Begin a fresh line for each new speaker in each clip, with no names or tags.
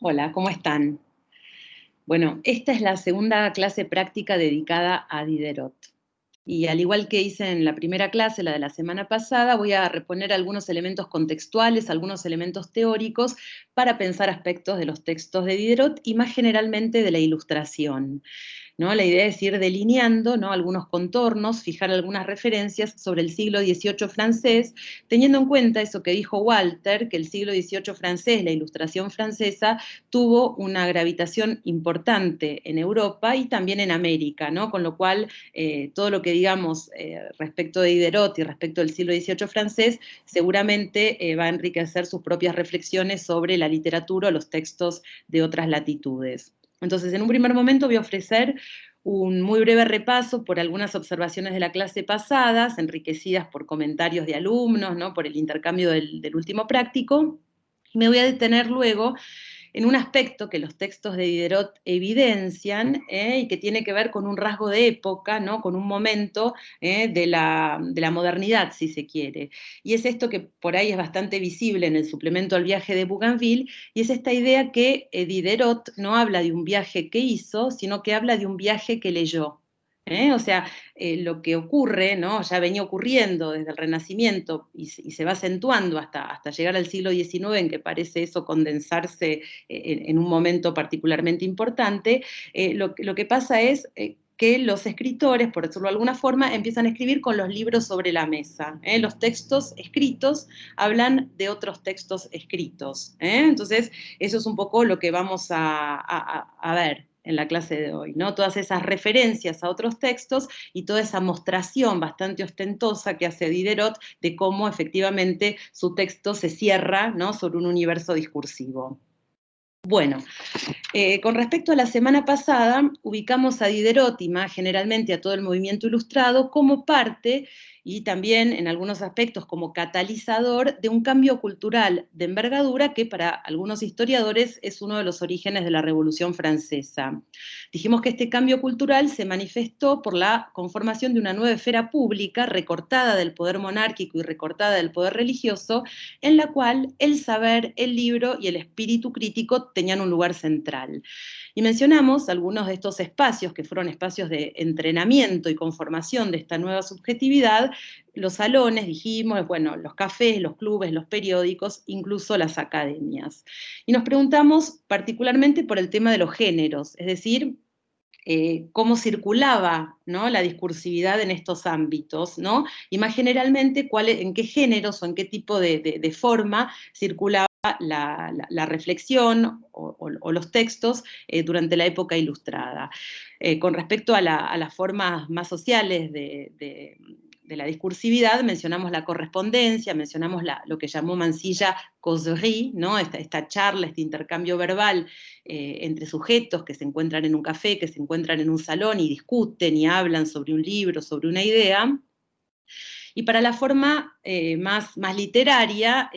Hola, ¿cómo están? Bueno, esta es la segunda clase práctica dedicada a Diderot. Y al igual que hice en la primera clase, la de la semana pasada, voy a reponer algunos elementos contextuales, algunos elementos teóricos para pensar aspectos de los textos de Diderot y más generalmente de la ilustración, ¿no? La idea es ir delineando, ¿no?, algunos contornos, fijar algunas referencias sobre el siglo XVIII francés, teniendo en cuenta eso que dijo Walter, que el siglo XVIII francés, la Ilustración francesa, tuvo una gravitación importante en Europa y también en América, ¿no? Con lo cual, todo lo que digamos respecto de Diderot y respecto del siglo XVIII francés, seguramente va a enriquecer sus propias reflexiones sobre la literatura o los textos de otras latitudes. Entonces, en un primer momento voy a ofrecer un muy breve repaso por algunas observaciones de la clase pasadas, enriquecidas por comentarios de alumnos, ¿no?, por el intercambio del último práctico. Me voy a detener luego en un aspecto que los textos de Diderot evidencian y que tiene que ver con un rasgo de época, ¿no?, con un momento de la modernidad, si se quiere. Y es esto que por ahí es bastante visible en el suplemento al viaje de Bougainville, y es esta idea que Diderot no habla de un viaje que hizo, sino que habla de un viaje que leyó. O sea, lo que ocurre, ¿no?, ya venía ocurriendo desde el Renacimiento y se va acentuando hasta llegar al siglo XIX, en que parece eso condensarse en un momento particularmente importante. Lo que pasa es que los escritores, por decirlo de alguna forma, empiezan a escribir con los libros sobre la mesa. Los textos escritos hablan de otros textos escritos. Entonces, eso es un poco lo que vamos a ver en la clase de hoy, ¿no? Todas esas referencias a otros textos y toda esa mostración bastante ostentosa que hace Diderot de cómo efectivamente su texto se cierra, ¿no?, sobre un universo discursivo. Bueno, con respecto a la semana pasada, ubicamos a Diderot y más generalmente a todo el movimiento ilustrado como parte y también en algunos aspectos como catalizador de un cambio cultural de envergadura que para algunos historiadores es uno de los orígenes de la Revolución Francesa. Dijimos que este cambio cultural se manifestó por la conformación de una nueva esfera pública recortada del poder monárquico y recortada del poder religioso, en la cual el saber, el libro y el espíritu crítico tenían un lugar central. Y mencionamos algunos de estos espacios que fueron espacios de entrenamiento y conformación de esta nueva subjetividad, los salones, dijimos, bueno, los cafés, los clubes, los periódicos, incluso las academias. Y nos preguntamos particularmente por el tema de los géneros, es decir, cómo circulaba, ¿no?, la discursividad en estos ámbitos, ¿no? Y más generalmente, en qué géneros o en qué tipo de forma circulaba la reflexión o los textos durante la época ilustrada. Con respecto a las formas más sociales de la discursividad, mencionamos la correspondencia, mencionamos lo que llamó Mansilla causerie, ¿no?, esta charla, este intercambio verbal entre sujetos que se encuentran en un café, que se encuentran en un salón y discuten y hablan sobre un libro, sobre una idea. Y para la forma más literaria,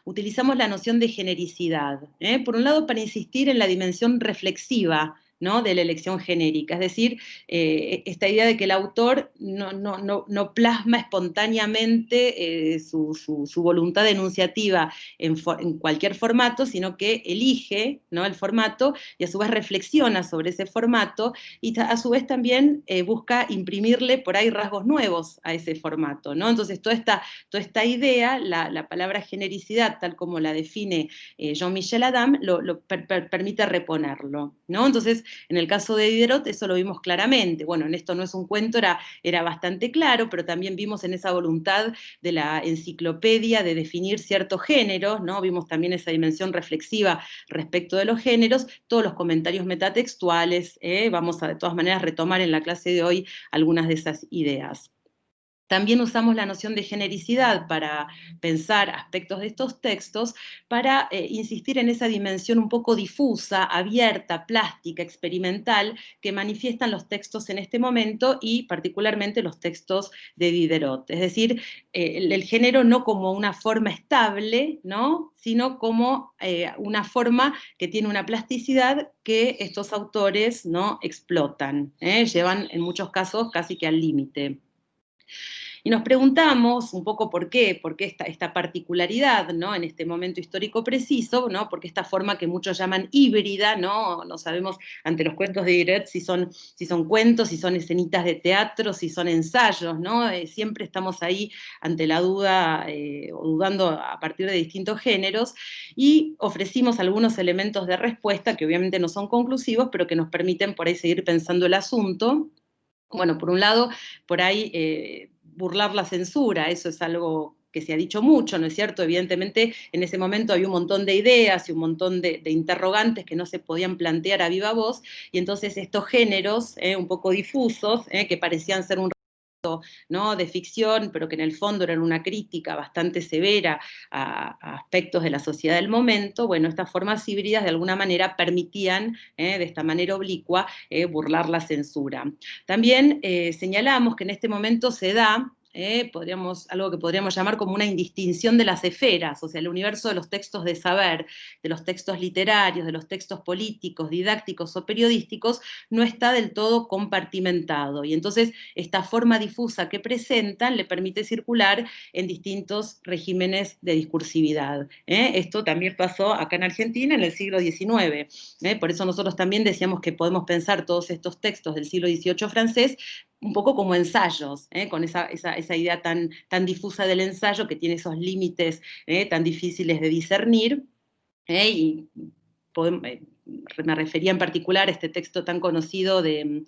utilizamos la noción de genericidad. Por un lado, para insistir en la dimensión reflexiva, ¿no?, de la elección genérica, es decir, esta idea de que el autor no plasma espontáneamente su voluntad enunciativa en cualquier formato, sino que elige, ¿no?, el formato y a su vez reflexiona sobre ese formato y a su vez también busca imprimirle por ahí rasgos nuevos a ese formato, ¿no? Entonces, toda esta idea, la palabra genericidad, tal como la define Jean-Michel Adam, permite reponerlo, ¿no? Entonces, en el caso de Diderot, eso lo vimos claramente. Bueno, en esto no es un cuento, era bastante claro, pero también vimos en esa voluntad de la enciclopedia de definir ciertos géneros, ¿no? Vimos también esa dimensión reflexiva respecto de los géneros, todos los comentarios metatextuales, vamos a de todas maneras retomar en la clase de hoy algunas de esas ideas. También usamos la noción de genericidad para pensar aspectos de estos textos, para insistir en esa dimensión un poco difusa, abierta, plástica, experimental, que manifiestan los textos en este momento y particularmente los textos de Diderot. Es decir, el género no como una forma estable, ¿no?, sino como una forma que tiene una plasticidad que estos autores, ¿no?, explotan, llevan en muchos casos casi que al límite. Y nos preguntamos un poco por qué esta particularidad, ¿no? En este momento histórico preciso, ¿no? Porque esta forma que muchos llaman híbrida, ¿no? No sabemos ante los cuentos de Diderot si son cuentos, si son escenitas de teatro, si son ensayos, ¿no? Siempre estamos ahí ante la duda o dudando a partir de distintos géneros, y ofrecimos algunos elementos de respuesta que obviamente no son conclusivos, pero que nos permiten por ahí seguir pensando el asunto. Bueno, por un lado, por ahí burlar la censura, eso es algo que se ha dicho mucho, ¿no es cierto? Evidentemente, en ese momento había un montón de ideas y un montón de interrogantes que no se podían plantear a viva voz, y entonces estos géneros un poco difusos, que parecían ser un ¿no? de ficción, pero que en el fondo eran una crítica bastante severa a aspectos de la sociedad del momento, bueno, estas formas híbridas de alguna manera permitían, de esta manera oblicua, burlar la censura. También señalamos que en este momento se da algo que podríamos llamar como una indistinción de las esferas, o sea, el universo de los textos de saber, de los textos literarios, de los textos políticos, didácticos o periodísticos, no está del todo compartimentado. Y entonces esta forma difusa que presentan le permite circular en distintos regímenes de discursividad. Esto también pasó acá en Argentina en el siglo XIX. Por eso nosotros también decíamos que podemos pensar todos estos textos del siglo XVIII francés un poco como ensayos, con esa idea tan difusa del ensayo que tiene esos límites tan difíciles de discernir, y me refería en particular a este texto tan conocido de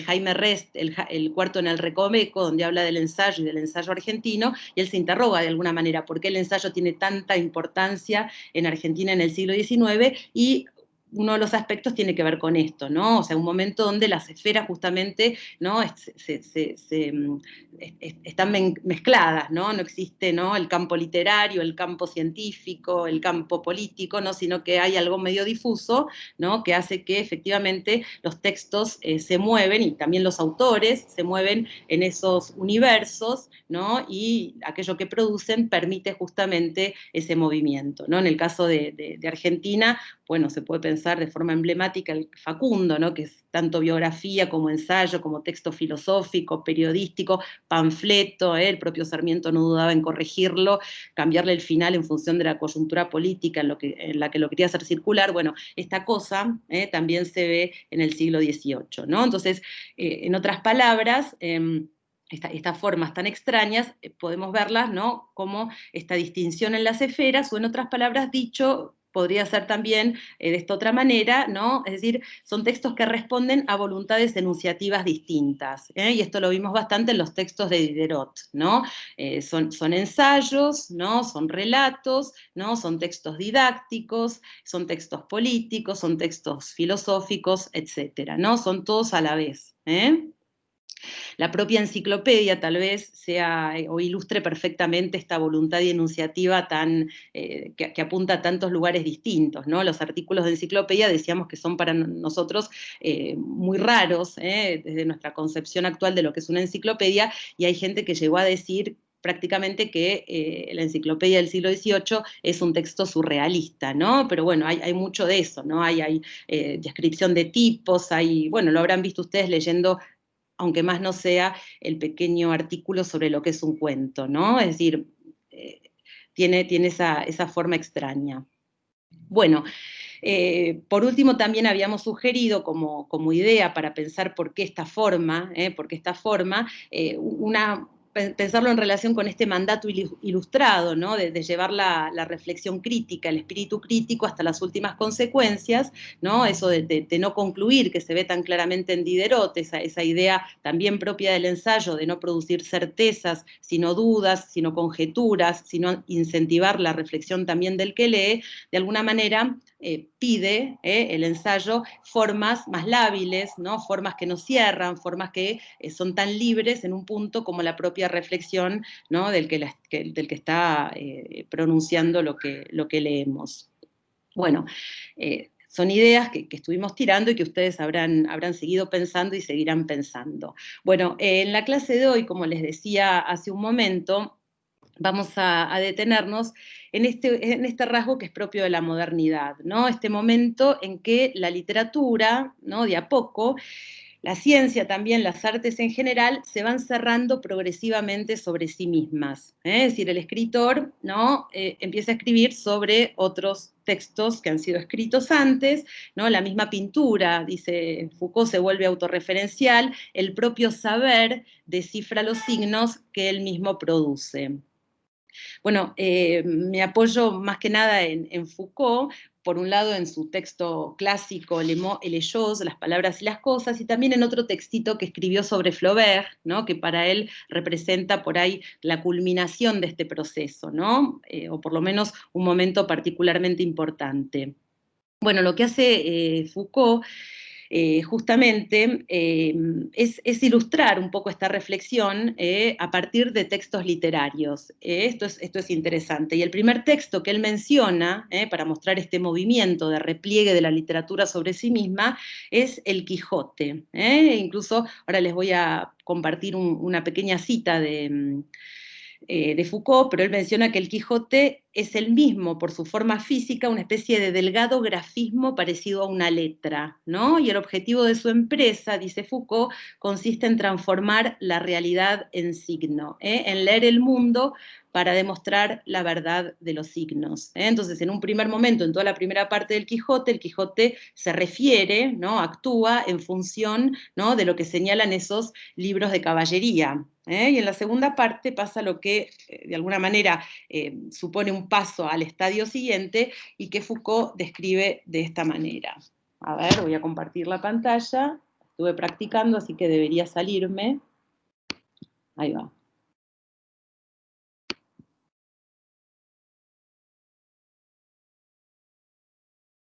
Jaime Rest, el cuarto en el Recoveco, donde habla del ensayo y del ensayo argentino, y él se interroga de alguna manera por qué el ensayo tiene tanta importancia en Argentina en el siglo XIX, y uno de los aspectos tiene que ver con esto, ¿no? O sea, un momento donde las esferas justamente, ¿no? Están mezcladas, ¿no? No existe, ¿no? El campo literario, el campo científico, el campo político, ¿no? Sino que hay algo medio difuso, ¿no? Que hace que efectivamente los textos se mueven, y también los autores se mueven en esos universos, ¿no? Y aquello que producen permite justamente ese movimiento, ¿no? En el caso de Argentina, bueno, se puede pensar de forma emblemática el Facundo, ¿no? Que es tanto biografía como ensayo, como texto filosófico, periodístico, panfleto, el propio Sarmiento no dudaba en corregirlo, cambiarle el final en función de la coyuntura política en la que lo quería hacer circular. Bueno, esta cosa también se ve en el siglo XVIII, ¿no? Entonces, en otras palabras, estas formas tan extrañas, podemos verlas, ¿no? Como esta distinción en las esferas, o en otras palabras dicho, podría ser también de esta otra manera, ¿no? Es decir, son textos que responden a voluntades enunciativas distintas, y esto lo vimos bastante en los textos de Diderot, ¿no? Son ensayos, ¿no? Son relatos, ¿no? Son textos didácticos, son textos políticos, son textos filosóficos, etcétera, ¿no? Son todos a la vez, La propia enciclopedia tal vez sea o ilustre perfectamente esta voluntad enunciativa que apunta a tantos lugares distintos, ¿no? Los artículos de enciclopedia decíamos que son para nosotros muy raros, desde nuestra concepción actual de lo que es una enciclopedia, y hay gente que llegó a decir prácticamente que la enciclopedia del siglo XVIII es un texto surrealista, ¿no? Pero bueno, hay mucho de eso, ¿no? Hay descripción de tipos, bueno, lo habrán visto ustedes leyendo, aunque más no sea el pequeño artículo sobre lo que es un cuento, ¿no? Es decir, eh, tiene esa forma extraña. Bueno, por último, también habíamos sugerido como idea para pensar por qué esta forma, pensarlo en relación con este mandato ilustrado, ¿no? de llevar la reflexión crítica, el espíritu crítico hasta las últimas consecuencias, ¿no? Eso de no concluir, que se ve tan claramente en Diderot, esa idea también propia del ensayo de no producir certezas, sino dudas, sino conjeturas, sino incentivar la reflexión también del que lee. De alguna manera pide el ensayo formas más lábiles, ¿no? Formas que no cierran, formas que son tan libres en un punto como la propia reflexión, ¿no? del que está pronunciando lo que leemos. Bueno, son ideas que estuvimos tirando y que ustedes habrán seguido pensando y seguirán pensando. Bueno, en la clase de hoy, como les decía hace un momento, vamos a detenernos en este rasgo que es propio de la modernidad, ¿no? Este momento en que la literatura, ¿no? De a poco, la ciencia también, las artes en general, se van cerrando progresivamente sobre sí mismas. Es decir, el escritor, ¿no? Empieza a escribir sobre otros textos que han sido escritos antes, ¿no? La misma pintura, dice Foucault, se vuelve autorreferencial, el propio saber descifra los signos que él mismo produce. Bueno, me apoyo más que nada en Foucault, por un lado en su texto clásico, Les mots et les choses, las palabras y las cosas, y también en otro textito que escribió sobre Flaubert, ¿no? Que para él representa por ahí la culminación de este proceso, ¿no? O por lo menos un momento particularmente importante. Bueno, lo que hace Foucault justamente es ilustrar un poco esta reflexión a partir de textos literarios. Esto es interesante. Y el primer texto que él menciona, para mostrar este movimiento de repliegue de la literatura sobre sí misma, es El Quijote. Incluso ahora les voy a compartir una pequeña cita de Foucault, pero él menciona que el Quijote es el mismo, por su forma física, una especie de delgado grafismo parecido a una letra, ¿no? Y el objetivo de su empresa, dice Foucault, consiste en transformar la realidad en signo, en leer el mundo para demostrar la verdad de los signos. Entonces, en un primer momento, en toda la primera parte del Quijote, el Quijote se refiere, ¿no? Actúa en función, ¿no? De lo que señalan esos libros de caballería. Y en la segunda parte pasa lo que, de alguna manera, supone un paso al estadio siguiente y que Foucault describe de esta manera. A ver, voy a compartir la pantalla. Estuve practicando, así que debería salirme. Ahí va.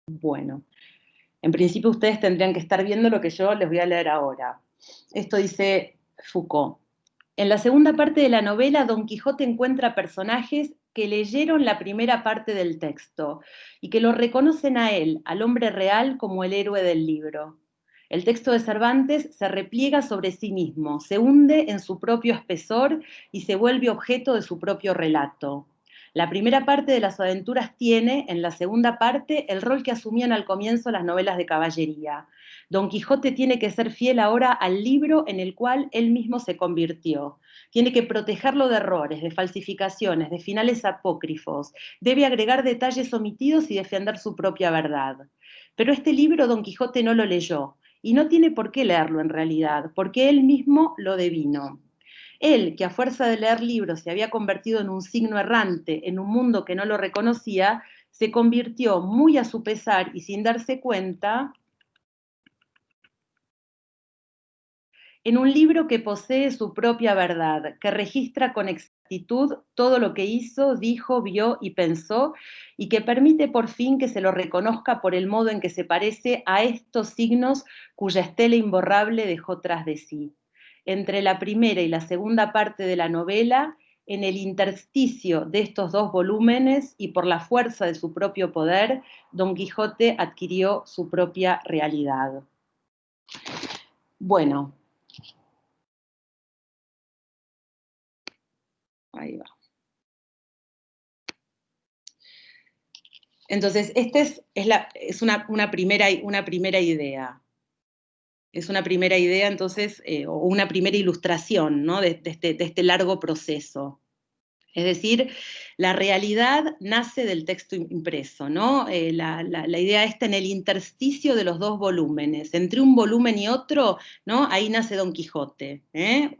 Bueno, en principio ustedes tendrían que estar viendo lo que yo les voy a leer ahora. Esto dice Foucault. En la segunda parte de la novela, Don Quijote encuentra personajes que leyeron la primera parte del texto y que lo reconocen a él, al hombre real, como el héroe del libro. El texto de Cervantes se repliega sobre sí mismo, se hunde en su propio espesor y se vuelve objeto de su propio relato. La primera parte de las aventuras tiene, en la segunda parte, el rol que asumían al comienzo las novelas de caballería. Don Quijote tiene que ser fiel ahora al libro en el cual él mismo se convirtió. Tiene que protegerlo de errores, de falsificaciones, de finales apócrifos. Debe agregar detalles omitidos y defender su propia verdad. Pero este libro Don Quijote no lo leyó, y no tiene por qué leerlo en realidad, porque él mismo lo devino. Él, que a fuerza de leer libros se había convertido en un signo errante en un mundo que no lo reconocía, se convirtió muy a su pesar y sin darse cuenta en un libro que posee su propia verdad, que registra con exactitud todo lo que hizo, dijo, vio y pensó, y que permite por fin que se lo reconozca por el modo en que se parece a estos signos cuya estela imborrable dejó tras de sí. Entre la primera y la segunda parte de la novela, en el intersticio de estos dos volúmenes y por la fuerza de su propio poder, Don Quijote adquirió su propia realidad. Bueno, ahí va. Entonces, esta es una primera idea. Es una primera idea, entonces, o una primera ilustración, ¿no? De este largo proceso. Es decir, la realidad nace del texto impreso, ¿no? La idea está en el intersticio de los dos volúmenes. Entre un volumen y otro, ¿no? Ahí nace Don Quijote,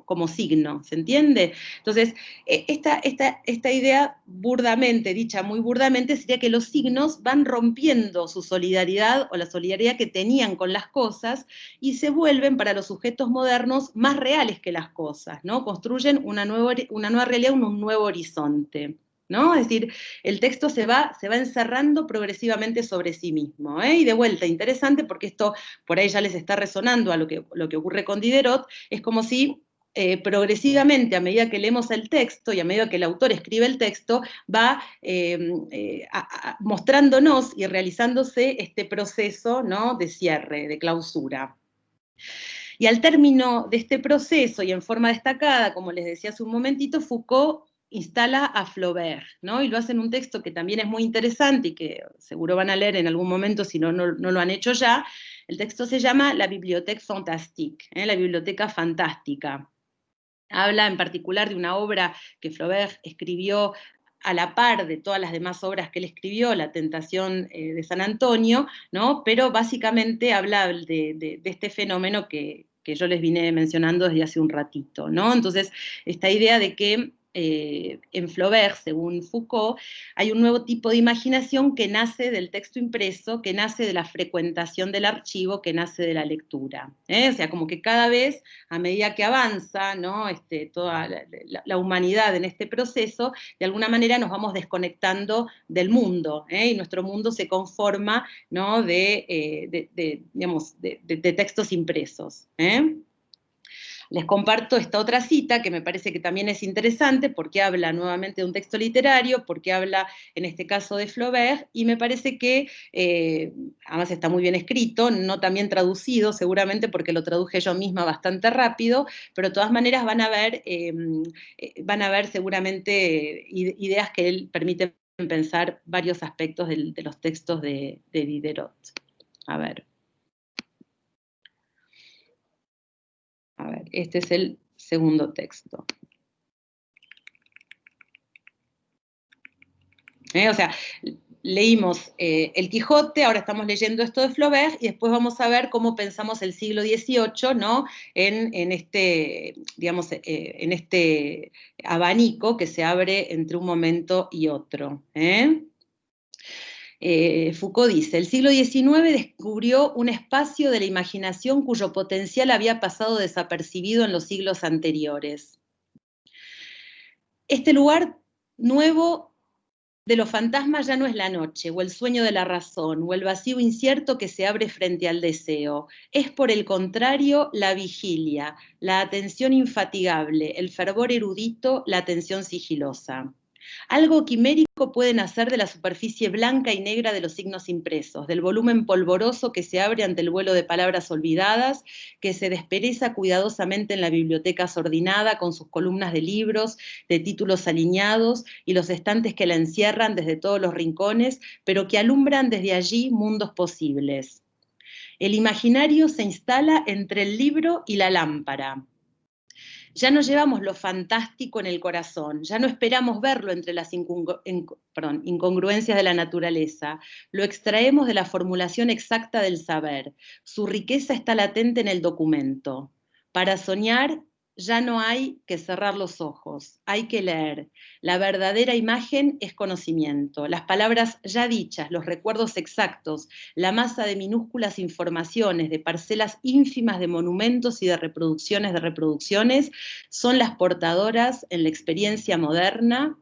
como signo, ¿se entiende? Entonces, esta idea burdamente, dicha muy burdamente, sería que los signos van rompiendo su solidaridad o la solidaridad que tenían con las cosas y se vuelven para los sujetos modernos más reales que las cosas, ¿no? Construyen una nueva realidad, un nuevo horizonte, ¿no? Es decir, el texto se va encerrando progresivamente sobre sí mismo, Y de vuelta, interesante porque esto por ahí ya les está resonando a lo que ocurre con Diderot, es como si progresivamente, a medida que leemos el texto y a medida que el autor escribe el texto, va mostrándonos y realizándose este proceso, ¿no? De cierre, de clausura. Y al término de este proceso y en forma destacada, como les decía hace un momentito, Foucault instala a Flaubert, ¿no? Y lo hace en un texto que también es muy interesante y que seguro van a leer en algún momento si no lo han hecho ya, El texto se llama La Bibliothèque Fantastique, la biblioteca fantástica. Habla en particular de una obra que Flaubert escribió a la par de todas las demás obras que él escribió, La Tentación de San Antonio, ¿no? Pero básicamente habla de este fenómeno que yo les vine mencionando desde hace un ratito, ¿no? Entonces, esta idea de que en Flaubert, según Foucault, hay un nuevo tipo de imaginación que nace del texto impreso, que nace de la frecuentación del archivo, que nace de la lectura. O sea, como que cada vez, a medida que avanza, ¿no? Toda la humanidad en este proceso, de alguna manera nos vamos desconectando del mundo, y nuestro mundo se conforma, ¿no? Digamos, de textos impresos. Les comparto esta otra cita que me parece que también es interesante porque habla nuevamente de un texto literario, porque habla en este caso de Flaubert, y me parece que además está muy bien escrito, no tan bien traducido seguramente porque lo traduje yo misma bastante rápido, pero de todas maneras van a ver seguramente ideas que él permite pensar varios aspectos de los textos de Diderot. A ver, este es el segundo texto. O sea, leímos El Quijote, ahora estamos leyendo esto de Flaubert, y después vamos a ver cómo pensamos el siglo XVIII, ¿no? en este abanico que se abre entre un momento y otro. Foucault dice, el siglo XIX descubrió un espacio de la imaginación cuyo potencial había pasado desapercibido en los siglos anteriores. Este lugar nuevo de los fantasmas ya no es la noche, o el sueño de la razón, o el vacío incierto que se abre frente al deseo. Es, por el contrario, la vigilia, la atención infatigable, el fervor erudito, la atención sigilosa. Algo quimérico puede nacer de la superficie blanca y negra de los signos impresos, del volumen polvoroso que se abre ante el vuelo de palabras olvidadas, que se despereza cuidadosamente en la biblioteca sordinada con sus columnas de libros, de títulos alineados y los estantes que la encierran desde todos los rincones, pero que alumbran desde allí mundos posibles. El imaginario se instala entre el libro y la lámpara. Ya no llevamos lo fantástico en el corazón, ya no esperamos verlo entre las incongruencias de la naturaleza, lo extraemos de la formulación exacta del saber. Su riqueza está latente en el documento. Para soñar ya no hay que cerrar los ojos, hay que leer. La verdadera imagen es conocimiento. Las palabras ya dichas, los recuerdos exactos, la masa de minúsculas informaciones, de parcelas ínfimas de monumentos y de reproducciones, son las portadoras en la experiencia moderna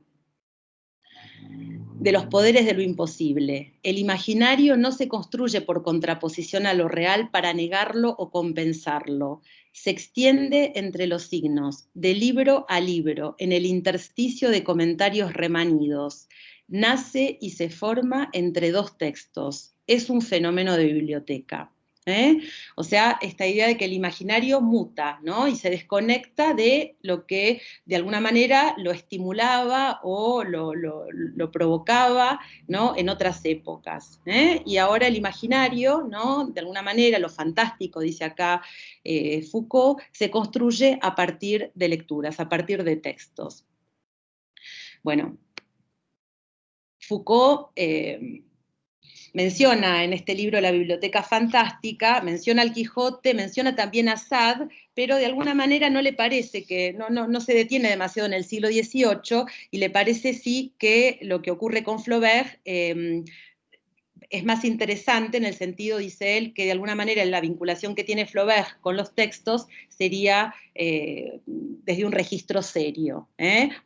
de los poderes de lo imposible. El imaginario no se construye por contraposición a lo real para negarlo o compensarlo. Se extiende entre los signos, de libro a libro, en el intersticio de comentarios remanidos. Nace y se forma entre dos textos. Es un fenómeno de biblioteca. O sea, esta idea de que el imaginario muta, ¿no? Y se desconecta de lo que de alguna manera lo estimulaba o lo provocaba, ¿no? En otras épocas. Y ahora el imaginario, ¿no? De alguna manera, lo fantástico, dice acá Foucault, se construye a partir de lecturas, a partir de textos. Bueno, Foucault menciona en este libro La Biblioteca Fantástica, menciona al Quijote, menciona también a Sade, pero de alguna manera no le parece que, no se detiene demasiado en el siglo XVIII, y le parece sí que lo que ocurre con Flaubert es más interesante en el sentido, dice él, que de alguna manera la vinculación que tiene Flaubert con los textos sería desde un registro serio.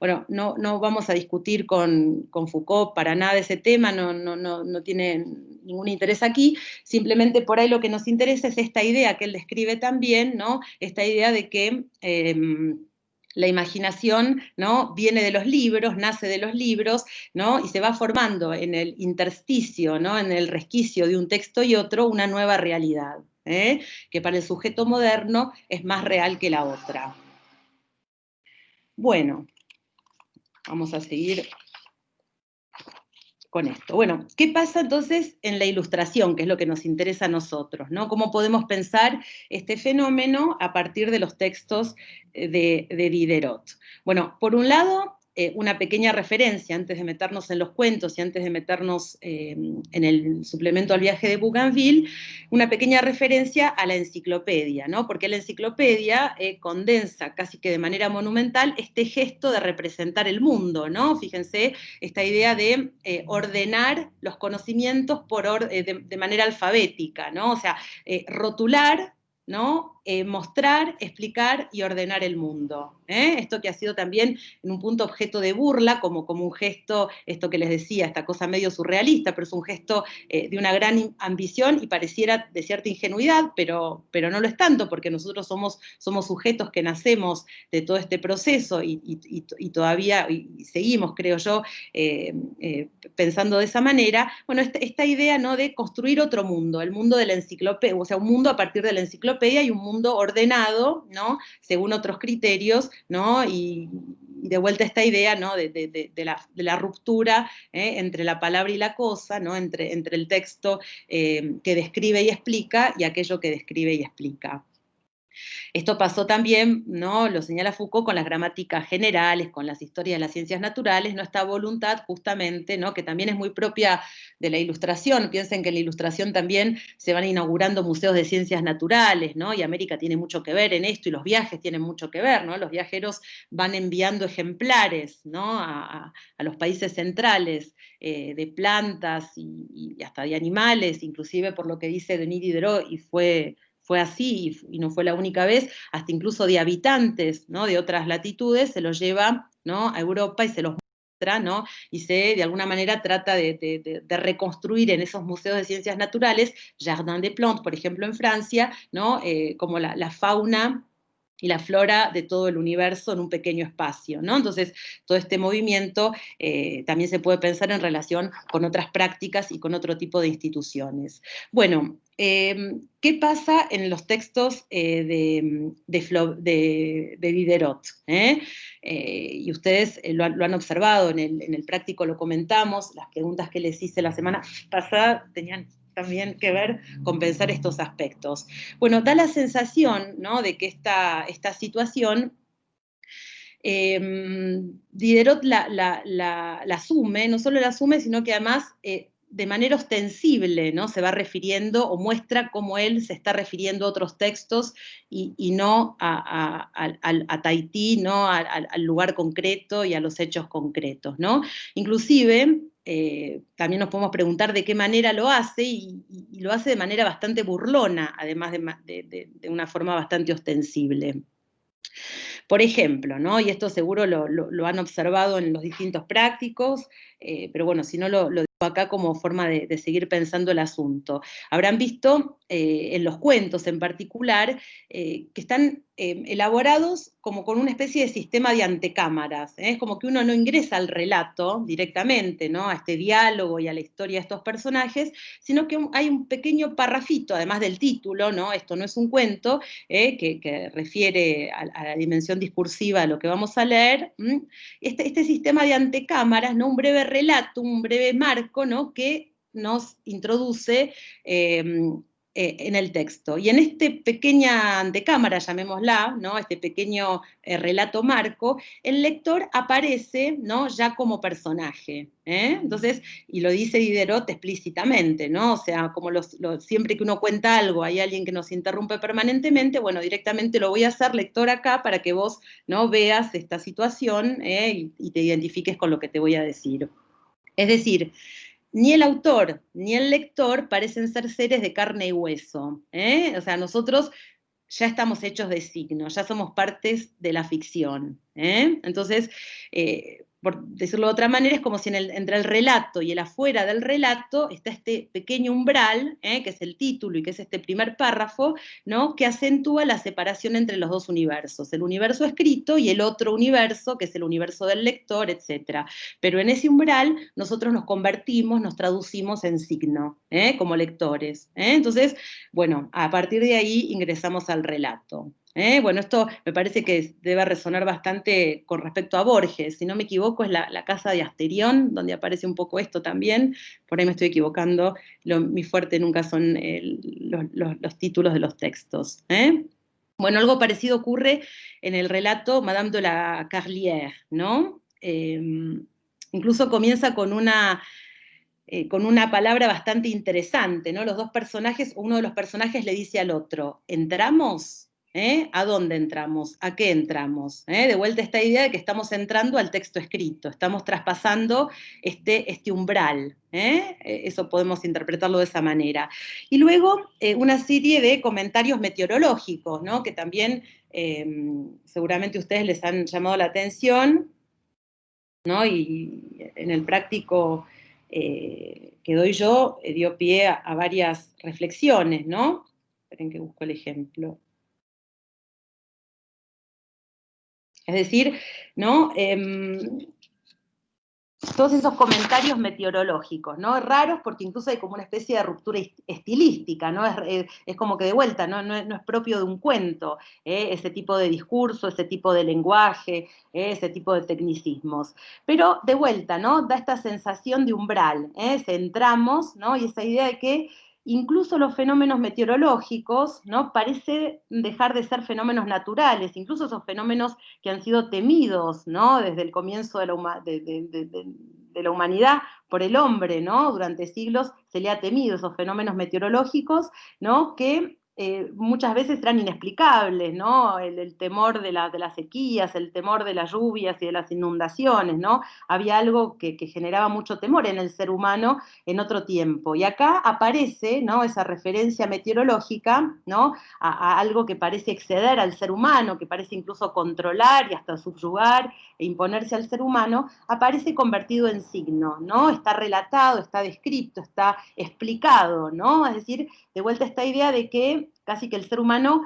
Bueno, no vamos a discutir con Foucault para nada ese tema, no tiene ningún interés aquí, simplemente por ahí lo que nos interesa es esta idea que él describe también, ¿no? Esta idea de que la imaginación, ¿no? Viene de los libros, nace de los libros, ¿no? Y se va formando en el intersticio, ¿no? En el resquicio de un texto y otro, una nueva realidad, que para el sujeto moderno es más real que la otra. Bueno, vamos a seguir con esto. Bueno, ¿qué pasa entonces en la ilustración, que es lo que nos interesa a nosotros, ¿no? ¿Cómo podemos pensar este fenómeno a partir de los textos de Diderot? Bueno, por un lado, una pequeña referencia, antes de meternos en los cuentos y antes de meternos en el suplemento al viaje de Bougainville, una pequeña referencia a la enciclopedia, ¿no? Porque la enciclopedia condensa casi que de manera monumental este gesto de representar el mundo, ¿no? Fíjense, esta idea de ordenar los conocimientos de manera alfabética, ¿no? O sea, rotular, ¿no? Mostrar, explicar y ordenar el mundo. Esto que ha sido también en un punto objeto de burla, como un gesto, esto que les decía, esta cosa medio surrealista, pero es un gesto de una gran ambición y pareciera de cierta ingenuidad, pero no lo es tanto, porque nosotros somos sujetos que nacemos de todo este proceso y todavía y seguimos, creo yo, pensando de esa manera. Bueno, esta idea, ¿no?, de construir otro mundo, el mundo de la enciclopedia, o sea, un mundo a partir de la enciclopedia y un mundo ordenado, ¿no?, según otros criterios, ¿no?, y de vuelta esta idea, ¿no?, de la ruptura entre la palabra y la cosa, ¿no?, entre el texto que describe y explica y aquello que describe y explica. Esto pasó también, ¿no?, lo señala Foucault, con las gramáticas generales, con las historias de las ciencias naturales, ¿no?, esta voluntad justamente, ¿no?, que también es muy propia de la Ilustración. Piensen que en la Ilustración también se van inaugurando museos de ciencias naturales, ¿no?, y América tiene mucho que ver en esto, y los viajes tienen mucho que ver, ¿no? Los viajeros van enviando ejemplares, ¿no?, a los países centrales, de plantas y hasta de animales, inclusive por lo que dice Denis Diderot, y fue así, y no fue la única vez, hasta incluso de habitantes, ¿no?, de otras latitudes, se los lleva, ¿no?, a Europa y se los muestra, ¿no?, y se, de alguna manera, trata de reconstruir en esos museos de ciencias naturales, Jardin des Plantes, por ejemplo, en Francia, ¿no?, como la fauna y la flora de todo el universo en un pequeño espacio, ¿no? Entonces, todo este movimiento también se puede pensar en relación con otras prácticas y con otro tipo de instituciones. Bueno, ¿qué pasa en los textos de Diderot? Y ustedes lo han observado, en el práctico lo comentamos, las preguntas que les hice la semana pasada tenían también que ver con pensar estos aspectos. Bueno, da la sensación, ¿no?, de que esta situación Diderot la asume, no solo la asume, sino que además de manera ostensible, ¿no?, se va refiriendo o muestra cómo él se está refiriendo a otros textos y no a Tahití, ¿no?, al lugar concreto y a los hechos concretos, ¿no? Inclusive, también nos podemos preguntar de qué manera lo hace, y lo hace de manera bastante burlona, además de una forma bastante ostensible. Por ejemplo, ¿no?, y esto seguro lo han observado en los distintos prácticos, pero bueno, si no lo digo acá como forma de seguir pensando el asunto. Habrán visto en los cuentos en particular que están elaborados como con una especie de sistema de antecámaras. Es como que uno no ingresa al relato directamente, ¿no?, a este diálogo y a la historia de estos personajes, sino que hay un pequeño parrafito, además del título, ¿no?, esto no es un cuento, que refiere a la dimensión discursiva de lo que vamos a leer, este sistema de antecámaras, ¿no?, un breve relato, un breve marco, ¿no?, que nos introduce en el texto. Y en esta pequeña antecámara, llamémosla, ¿no?, este pequeño relato marco, el lector aparece, ¿no?, ya como personaje. Entonces, y lo dice Diderot explícitamente, ¿no? O sea, como siempre que uno cuenta algo, hay alguien que nos interrumpe permanentemente, bueno, directamente lo voy a hacer lector acá para que vos, ¿no?, veas esta situación y te identifiques con lo que te voy a decir. Es decir, ni el autor ni el lector parecen ser seres de carne y hueso. O sea, nosotros ya estamos hechos de signos, ya somos partes de la ficción. Entonces, por decirlo de otra manera, es como si entre el relato y el afuera del relato está este pequeño umbral, que es el título y que es este primer párrafo, ¿no?, que acentúa la separación entre los dos universos, el universo escrito y el otro universo, que es el universo del lector, etc. Pero en ese umbral nosotros nos convertimos, nos traducimos en signo, como lectores. Entonces, bueno, a partir de ahí ingresamos al relato. Bueno, esto me parece que debe resonar bastante con respecto a Borges. Si no me equivoco, es la casa de Asterión, donde aparece un poco esto también. Por ahí me estoy equivocando. Mi fuerte nunca son los títulos de los textos. Bueno, algo parecido ocurre en el relato Madame de la Carlière, ¿no? Incluso comienza con una palabra bastante interesante, ¿no? Los dos personajes, uno de los personajes le dice al otro, ¿entramos? ¿A dónde entramos? ¿A qué entramos? De vuelta esta idea de que estamos entrando al texto escrito, estamos traspasando este umbral. Eso podemos interpretarlo de esa manera. Y luego una serie de comentarios meteorológicos, ¿no? Que también seguramente ustedes les han llamado la atención, ¿no? Y en el práctico que doy yo dio pie a varias reflexiones, ¿no? Esperen que busco el ejemplo. Es decir, ¿no? Todos esos comentarios meteorológicos, ¿no? Raros porque incluso hay como una especie de ruptura estilística, ¿no? Es como que de vuelta, no es propio de un cuento, ese tipo de discurso, ese tipo de lenguaje, ese tipo de tecnicismos. Pero de vuelta, ¿no? Da esta sensación de umbral, centramos, ¿no? Y esa idea de que incluso los fenómenos meteorológicos, ¿no? Parece dejar de ser fenómenos naturales, incluso esos fenómenos que han sido temidos, ¿no? Desde el comienzo de la humanidad por el hombre, ¿no? Durante siglos se le ha temido esos fenómenos meteorológicos, ¿no? Que muchas veces eran inexplicables, ¿no? El temor de las sequías, el temor de las lluvias y de las inundaciones, ¿no? Había algo que generaba mucho temor en el ser humano en otro tiempo. Y acá aparece, ¿no? Esa referencia meteorológica, ¿no? A algo que parece exceder al ser humano, que parece incluso controlar y hasta subyugar e imponerse al ser humano, aparece convertido en signo, ¿no? Está relatado, está descrito, está explicado, ¿no? Es decir, de vuelta esta idea de que casi que el ser humano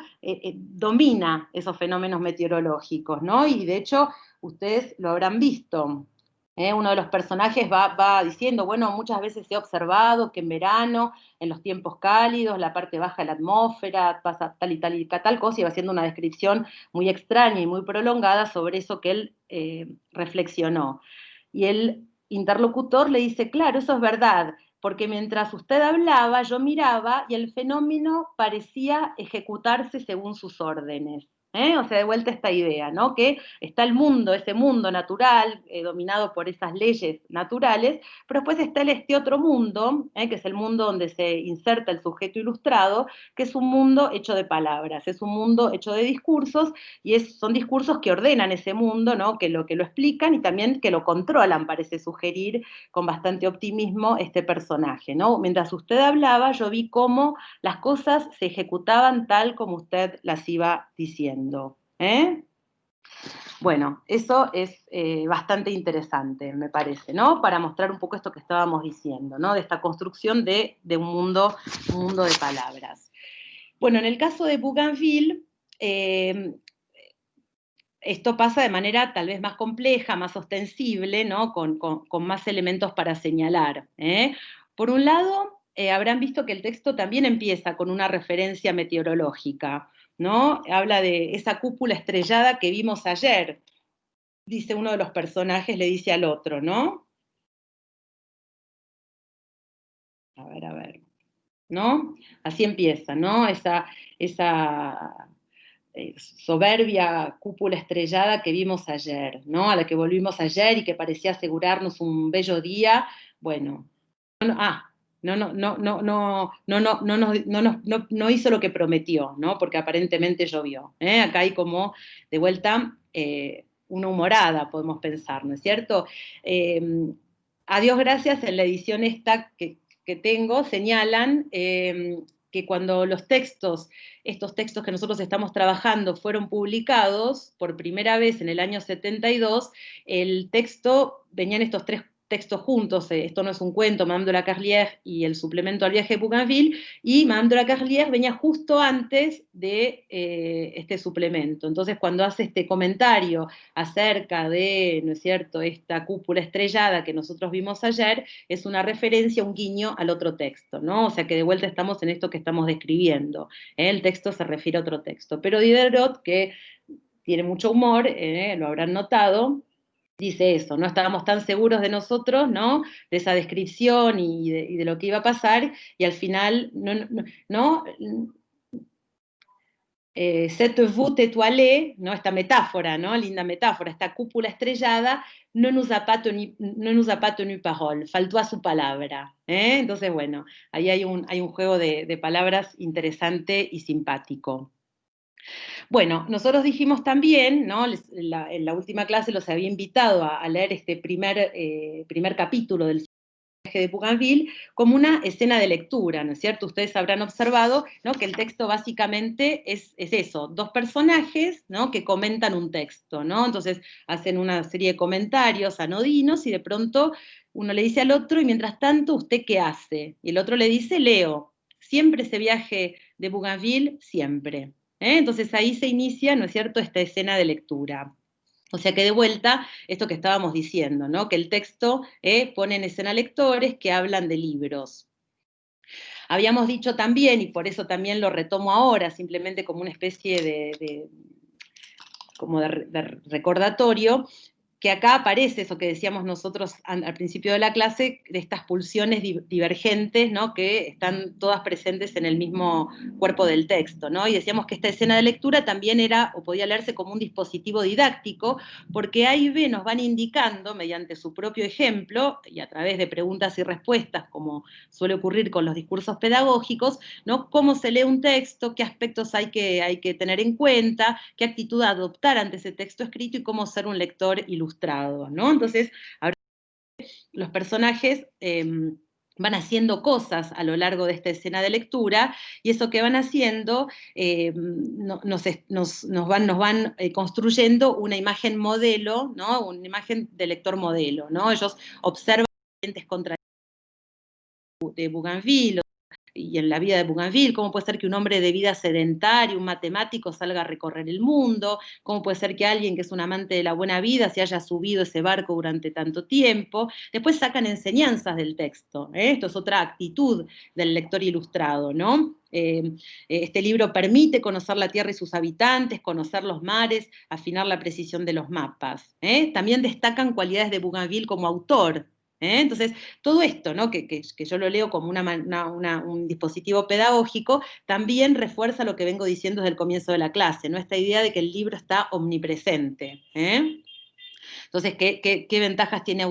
domina esos fenómenos meteorológicos, ¿no? Y de hecho, ustedes lo habrán visto. Uno de los personajes va diciendo, bueno, muchas veces he observado que en verano, en los tiempos cálidos, la parte baja de la atmósfera pasa tal y tal cosa, y va haciendo una descripción muy extraña y muy prolongada sobre eso que él reflexionó. Y el interlocutor le dice, claro, eso es verdad, porque mientras usted hablaba, yo miraba y el fenómeno parecía ejecutarse según sus órdenes. O sea, de vuelta esta idea, ¿no? Que está el mundo, ese mundo natural, dominado por esas leyes naturales, pero después está este otro mundo, que es el mundo donde se inserta el sujeto ilustrado, que es un mundo hecho de palabras, es un mundo hecho de discursos, y son discursos que ordenan ese mundo, ¿no? Que lo explican y también que lo controlan, parece sugerir con bastante optimismo este personaje, ¿no? Mientras usted hablaba, yo vi cómo las cosas se ejecutaban tal como usted las iba diciendo. Bueno, eso es bastante interesante, me parece, ¿no? Para mostrar un poco esto que estábamos diciendo, ¿no? De esta construcción de un mundo de palabras. Bueno, en el caso de Bougainville, esto pasa de manera tal vez más compleja, más ostensible, ¿no? Con más elementos para señalar. Por un lado, habrán visto que el texto también empieza con una referencia meteorológica, ¿no? Habla de esa cúpula estrellada que vimos ayer, dice uno de los personajes, le dice al otro, ¿no? A ver, ¿no? Así empieza, ¿no? Esa soberbia cúpula estrellada que vimos ayer, ¿no? A la que volvimos ayer y que parecía asegurarnos un bello día. Bueno, no hizo lo que prometió, ¿no? Porque aparentemente llovió. Acá hay como, de vuelta, una humorada, podemos pensar, ¿no es cierto? A Dios gracias, en la edición esta que tengo, señalan que cuando estos textos que nosotros estamos trabajando fueron publicados por primera vez en el año 72, el texto venían estos textos juntos, esto no es un cuento, Madame de la Carlière y el suplemento al viaje de Bougainville, y Madame de la Carlière venía justo antes de este suplemento. Entonces, cuando hace este comentario acerca de, ¿no es cierto?, esta cúpula estrellada que nosotros vimos ayer, es una referencia, un guiño al otro texto, ¿no? O sea que de vuelta estamos en esto que estamos describiendo. El texto se refiere a otro texto. Pero Diderot, que tiene mucho humor, lo habrán notado, dice eso, no estábamos tan seguros de nosotros, ¿no? De esa descripción y de lo que iba a pasar, y al final, no cette voûte étoilée, ¿no? Esta metáfora, ¿no? Linda metáfora, esta cúpula estrellada, no nos ha pas tenu parole, faltó a su palabra. Entonces, bueno, ahí hay un juego de palabras interesante y simpático. Bueno, nosotros dijimos también, ¿no? En la última clase los había invitado a leer este primer capítulo del viaje de Bougainville como una escena de lectura, ¿no es cierto? Ustedes habrán observado, ¿no?, que el texto básicamente es eso, dos personajes, ¿no?, que comentan un texto, ¿no? Entonces hacen una serie de comentarios anodinos y de pronto uno le dice al otro, y mientras tanto, ¿usted qué hace? Y el otro le dice, leo. Siempre ese viaje de Bougainville, siempre. Entonces ahí se inicia, ¿no es cierto?, esta escena de lectura. O sea que de vuelta, esto que estábamos diciendo, ¿no?, que el texto pone en escena lectores que hablan de libros. Habíamos dicho también, y por eso también lo retomo ahora, simplemente como una especie de recordatorio, que acá aparece eso que decíamos nosotros al principio de la clase, de estas pulsiones divergentes, ¿no?, que están todas presentes en el mismo cuerpo del texto, ¿no? Y decíamos que esta escena de lectura también era, o podía leerse como un dispositivo didáctico, porque A y B nos van indicando, mediante su propio ejemplo, y a través de preguntas y respuestas, como suele ocurrir con los discursos pedagógicos, ¿no?, cómo se lee un texto, qué aspectos hay que tener en cuenta, qué actitud adoptar ante ese texto escrito y cómo ser un lector ilustrado, ¿no? Entonces, los personajes van haciendo cosas a lo largo de esta escena de lectura, y eso que van haciendo nos van construyendo una imagen modelo, ¿no?, una imagen de lector modelo, ¿no? Ellos observan diferentes contradicciones de Bougainville, y en la vida de Bougainville, cómo puede ser que un hombre de vida sedentaria, un matemático, salga a recorrer el mundo, cómo puede ser que alguien que es un amante de la buena vida se haya subido ese barco durante tanto tiempo. Después sacan enseñanzas del texto, esto es otra actitud del lector ilustrado, ¿no? Este libro permite conocer la tierra y sus habitantes, conocer los mares, afinar la precisión de los mapas. También destacan cualidades de Bougainville como autor. Entonces, todo esto, ¿no?, que yo lo leo como un dispositivo pedagógico, también refuerza lo que vengo diciendo desde el comienzo de la clase, ¿no?, esta idea de que el libro está omnipresente. Entonces, ¿qué ventajas tiene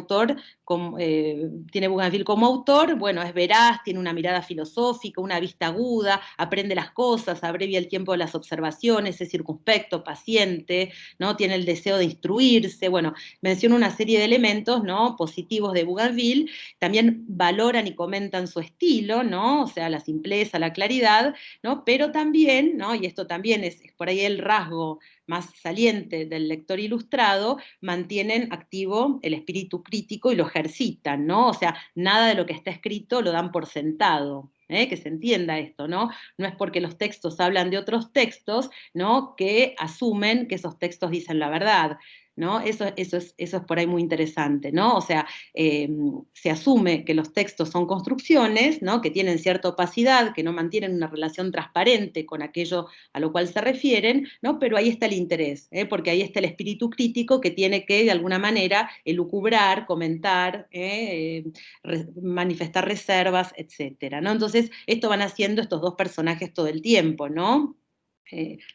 tiene Bougainville como autor? Bueno, es veraz, tiene una mirada filosófica, una vista aguda, aprende las cosas, abrevia el tiempo de las observaciones, es circunspecto, paciente, ¿no?, tiene el deseo de instruirse. Bueno, menciono una serie de elementos, ¿no?, positivos de Bougainville. También valoran y comentan su estilo, ¿no?, o sea, la simpleza, la claridad, ¿no?, pero también, ¿no?, y esto también es por ahí el rasgo más saliente del lector ilustrado, mantienen activo el espíritu crítico y lo ejercitan, ¿no? O sea, nada de lo que está escrito lo dan por sentado. Que se entienda esto, ¿no? No es porque los textos hablan de otros textos, ¿no?, que asumen que esos textos dicen la verdad, ¿no? Eso es por ahí muy interesante, ¿no? O sea, se asume que los textos son construcciones, ¿no?, que tienen cierta opacidad, que no mantienen una relación transparente con aquello a lo cual se refieren, ¿no? Pero ahí está el interés, porque ahí está el espíritu crítico que tiene que, de alguna manera, elucubrar, comentar, manifestar reservas, etcétera, ¿no? Entonces, esto van haciendo estos dos personajes todo el tiempo, ¿no?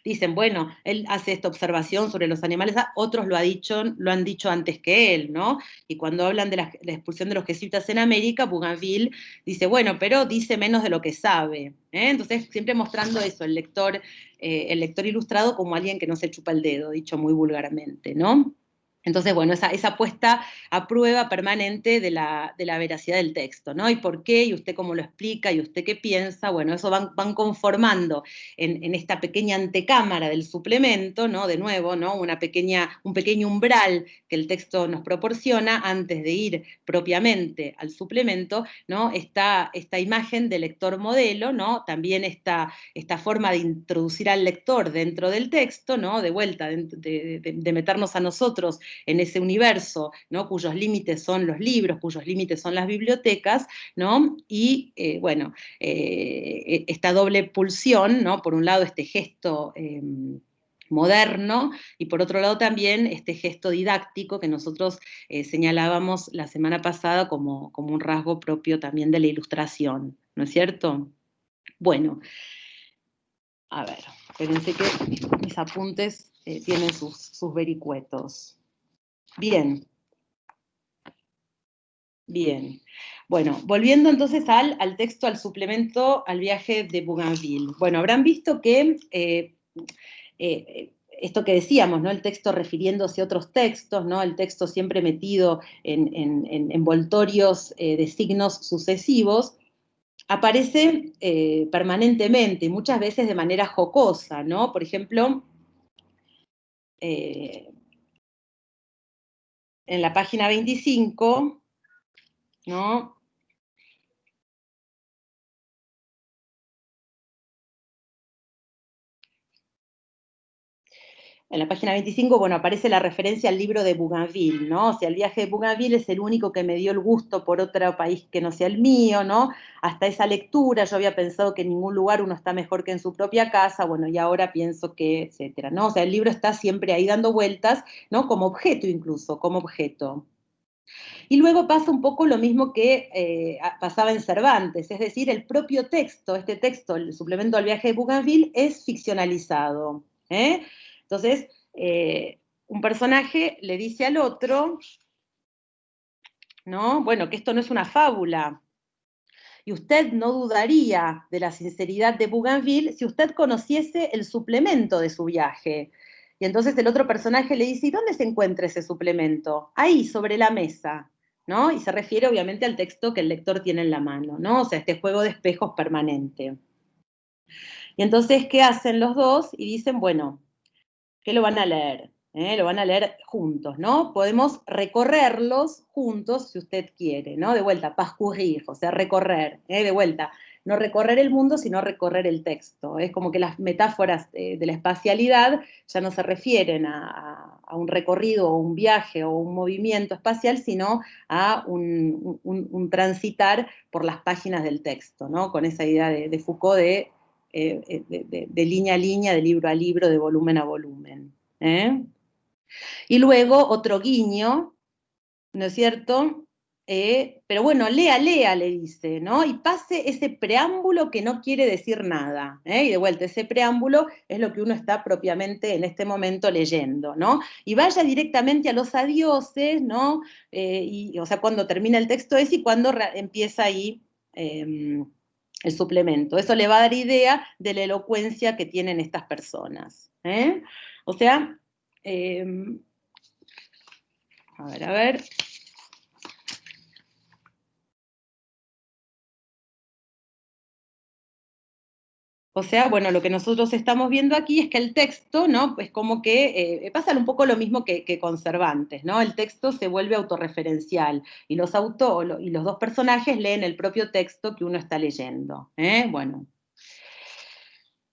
Dicen, bueno, él hace esta observación sobre los animales, otros lo han dicho antes que él, ¿no? Y cuando hablan de la expulsión de los jesuitas en América, Bougainville dice, bueno, pero dice menos de lo que sabe. Entonces, siempre mostrando eso, el lector ilustrado como alguien que no se chupa el dedo, dicho muy vulgarmente, ¿no? Entonces, bueno, esa puesta a prueba permanente de la veracidad del texto, ¿no? ¿Y por qué? ¿Y usted cómo lo explica? ¿Y usted qué piensa? Bueno, eso van conformando en esta pequeña antecámara del suplemento, ¿no? De nuevo, ¿no? Un pequeño umbral que el texto nos proporciona antes de ir propiamente al suplemento, ¿no? Esta imagen del lector modelo, ¿no? También esta forma de introducir al lector dentro del texto, ¿no? De vuelta, de meternos a nosotros en ese universo, ¿no? Cuyos límites son los libros, cuyos límites son las bibliotecas, ¿no? Y, bueno, esta doble pulsión, ¿no? Por un lado, este gesto moderno, y por otro lado también este gesto didáctico que nosotros señalábamos la semana pasada como un rasgo propio también de la ilustración, ¿no es cierto? Bueno, a ver, espérense que mis apuntes tienen sus vericuetos. Bien, bien. Bueno, volviendo entonces al texto, al suplemento, al viaje de Bougainville. Bueno, habrán visto que esto que decíamos, ¿no? El texto refiriéndose a otros textos, ¿no? El texto siempre metido en envoltorios de signos sucesivos, aparece permanentemente, muchas veces de manera jocosa, ¿no? Por ejemplo, eh, en la página 25, ¿no? En la página 25, bueno, aparece la referencia al libro de Bougainville, ¿no? O sea, el viaje de Bougainville es el único que me dio el gusto por otro país que no sea el mío, ¿no? Hasta esa lectura yo había pensado que en ningún lugar uno está mejor que en su propia casa, bueno, y ahora pienso que, etcétera, ¿no? O sea, el libro está siempre ahí dando vueltas, ¿no? Como objeto incluso, como objeto. Y luego pasa un poco lo mismo que pasaba en Cervantes, es decir, el propio texto, este texto, el suplemento al viaje de Bougainville, es ficcionalizado. ¿Eh? Entonces, un personaje le dice al otro, ¿no? Bueno, que esto no es una fábula. Y usted no dudaría de la sinceridad de Bougainville si usted conociese el suplemento de su viaje. Y entonces el otro personaje le dice, ¿y dónde se encuentra ese suplemento? Ahí, sobre la mesa, ¿no? Y se refiere obviamente al texto que el lector tiene en la mano, ¿no? O sea, este juego de espejos permanente. Y entonces, ¿qué hacen los dos? Y dicen, bueno, ¿qué lo van a leer? Lo van a leer juntos, ¿no? Podemos recorrerlos juntos si usted quiere, ¿no? De vuelta, parcourir, o sea, recorrer, de vuelta. No recorrer el mundo, sino recorrer el texto. Es como que las metáforas de la espacialidad ya no se refieren a un recorrido o un viaje o un movimiento espacial, sino a un transitar por las páginas del texto, ¿no? Con esa idea de Foucault de línea a línea, de libro a libro, de volumen a volumen. Y luego otro guiño, ¿no es cierto? Pero bueno, lea, lea, le dice, ¿no? Y pase ese preámbulo que no quiere decir nada. Y de vuelta, ese preámbulo es lo que uno está propiamente en este momento leyendo, ¿no? Y vaya directamente a los adioses, ¿no? O sea, cuando termina el texto ese y cuando empieza ahí el suplemento. Eso le va a dar idea de la elocuencia que tienen estas personas. O sea, a ver. O sea, bueno, lo que nosotros estamos viendo aquí es que el texto, ¿no? Pues como que pasa un poco lo mismo que con Cervantes, ¿no? El texto se vuelve autorreferencial y y los dos personajes leen el propio texto que uno está leyendo. Bueno.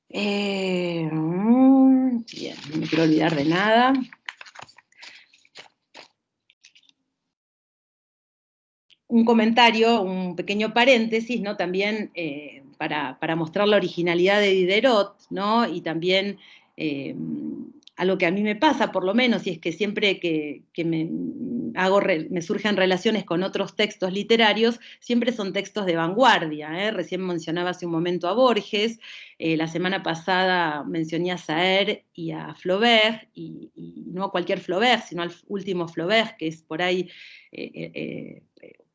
Bien, no me quiero olvidar de nada. Un comentario, un pequeño paréntesis, ¿no? También para mostrar la originalidad de Diderot, ¿no? Y también algo que a mí me pasa, por lo menos, y es que siempre que me surgen relaciones con otros textos literarios, siempre son textos de vanguardia. Recién mencionaba hace un momento a Borges, la semana pasada mencioné a Saer y a Flaubert, y no a cualquier Flaubert, sino al último Flaubert, que es por ahí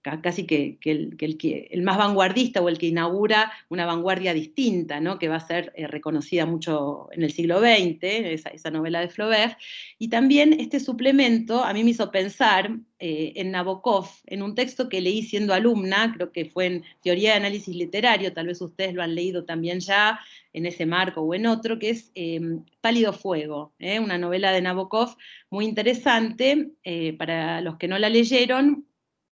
casi que el más vanguardista o el que inaugura una vanguardia distinta, ¿no? Que va a ser reconocida mucho en el siglo XX, esa novela de Flaubert. Y también este suplemento a mí me hizo pensar en Nabokov, en un texto que leí siendo alumna, creo que fue en Teoría de Análisis Literario, tal vez ustedes lo han leído también ya, en ese marco o en otro, que es Pálido Fuego, una novela de Nabokov muy interesante. Para los que no la leyeron,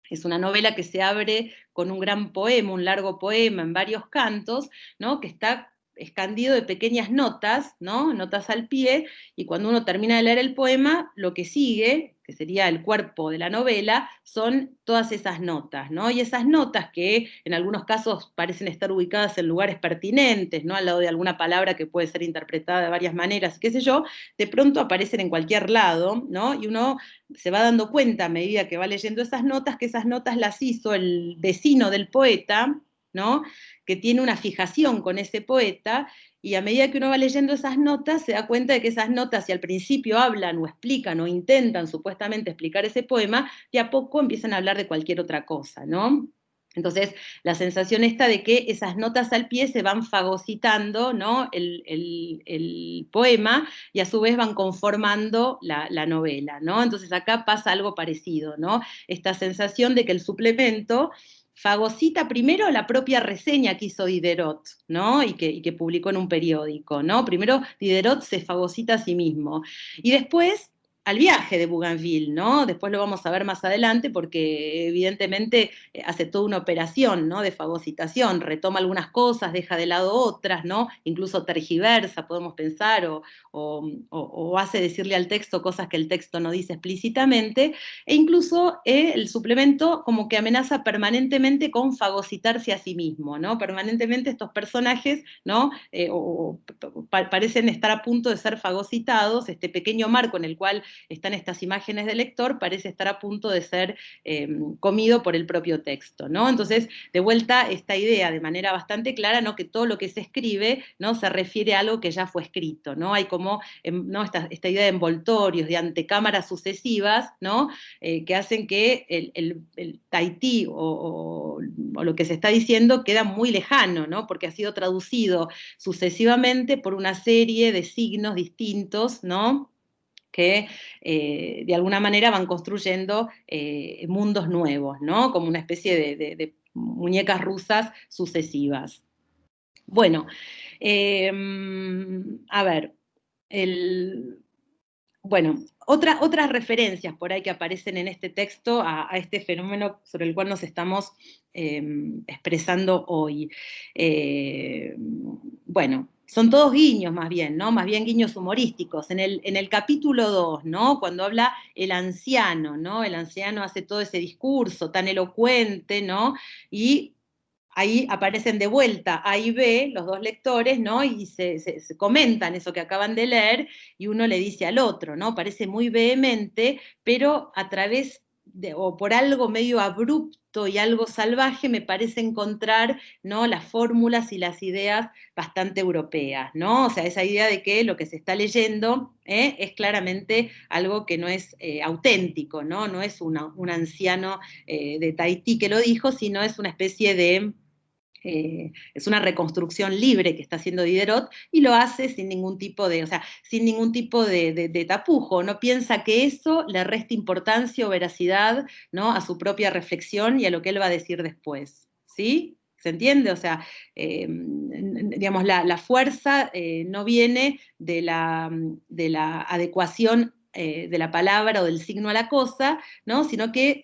es una novela que se abre con un gran poema, un largo poema en varios cantos, ¿no? Que está escandido de pequeñas notas, ¿no? Notas al pie, y cuando uno termina de leer el poema, lo que sigue, que sería el cuerpo de la novela, son todas esas notas, ¿no? Y esas notas que en algunos casos parecen estar ubicadas en lugares pertinentes, ¿no? Al lado de alguna palabra que puede ser interpretada de varias maneras, qué sé yo, de pronto aparecen en cualquier lado, ¿no? Y uno se va dando cuenta a medida que va leyendo esas notas, que esas notas las hizo el vecino del poeta, ¿no? Que tiene una fijación con ese poeta, y a medida que uno va leyendo esas notas, se da cuenta de que esas notas, si al principio hablan o explican o intentan supuestamente explicar ese poema, de a poco empiezan a hablar de cualquier otra cosa, ¿no? Entonces, la sensación esta de que esas notas al pie se van fagocitando, ¿no? el poema, y a su vez van conformando la novela, ¿no? Entonces acá pasa algo parecido, ¿no? Esta sensación de que el suplemento fagocita primero la propia reseña que hizo Diderot, ¿no? Y que publicó en un periódico, ¿no? Primero Diderot se fagocita a sí mismo. Y después al viaje de Bougainville, ¿no? Después lo vamos a ver más adelante porque evidentemente hace toda una operación, ¿no? De fagocitación, retoma algunas cosas, deja de lado otras, ¿no? Incluso tergiversa, podemos pensar, o hace decirle al texto cosas que el texto no dice explícitamente, e incluso el suplemento como que amenaza permanentemente con fagocitarse a sí mismo, ¿no? Permanentemente estos personajes, ¿no? Parecen estar a punto de ser fagocitados, este pequeño marco en el cual están estas imágenes del lector parece estar a punto de ser comido por el propio texto, ¿no? Entonces, de vuelta, esta idea de manera bastante clara, ¿no? Que todo lo que se escribe, ¿no? Se refiere a algo que ya fue escrito, ¿no? Hay como, ¿no? esta idea de envoltorios, de antecámaras sucesivas, ¿no? Que hacen que el Tahití o lo que se está diciendo queda muy lejano, ¿no? Porque ha sido traducido sucesivamente por una serie de signos distintos, ¿no? Que de alguna manera van construyendo mundos nuevos, ¿no? Como una especie de muñecas rusas sucesivas. Bueno, a ver, bueno, otras referencias por ahí que aparecen en este texto a este fenómeno sobre el cual nos estamos expresando hoy. Bueno, son todos guiños más bien, ¿no? Más bien guiños humorísticos. En el capítulo 2, ¿no? Cuando habla el anciano, ¿no? El anciano hace todo ese discurso tan elocuente, ¿no? Y ahí aparecen de vuelta A y B, los dos lectores, ¿no? Y se comentan eso que acaban de leer, y uno le dice al otro, ¿no? Parece muy vehemente, pero a través o por algo medio abrupto y algo salvaje, me parece encontrar, ¿no? Las fórmulas y las ideas bastante europeas, ¿no? O sea, esa idea de que lo que se está leyendo es claramente algo que no es auténtico, ¿no? No es un anciano de Tahití que lo dijo, sino es una especie de es una reconstrucción libre que está haciendo Diderot, y lo hace sin ningún tipo de, o sea, sin ningún tipo de tapujo. No piensa que eso le reste importancia o veracidad, ¿no? A su propia reflexión y a lo que él va a decir después. ¿Sí? ¿Se entiende? O sea, digamos, la fuerza no viene de la adecuación de la palabra o del signo a la cosa, ¿no? Sino que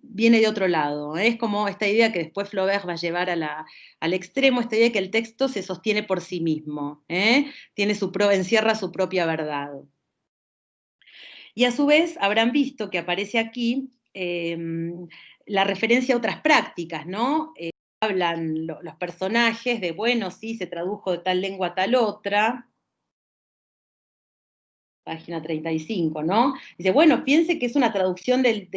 viene de otro lado. Es como esta idea que después Flaubert va a llevar al extremo, esta idea de que el texto se sostiene por sí mismo, encierra su propia verdad. Y a su vez habrán visto que aparece aquí la referencia a otras prácticas, ¿no? Hablan los personajes de, bueno, sí, se tradujo de tal lengua a tal otra, página 35, ¿no? Dice, bueno, piense que es una traducción del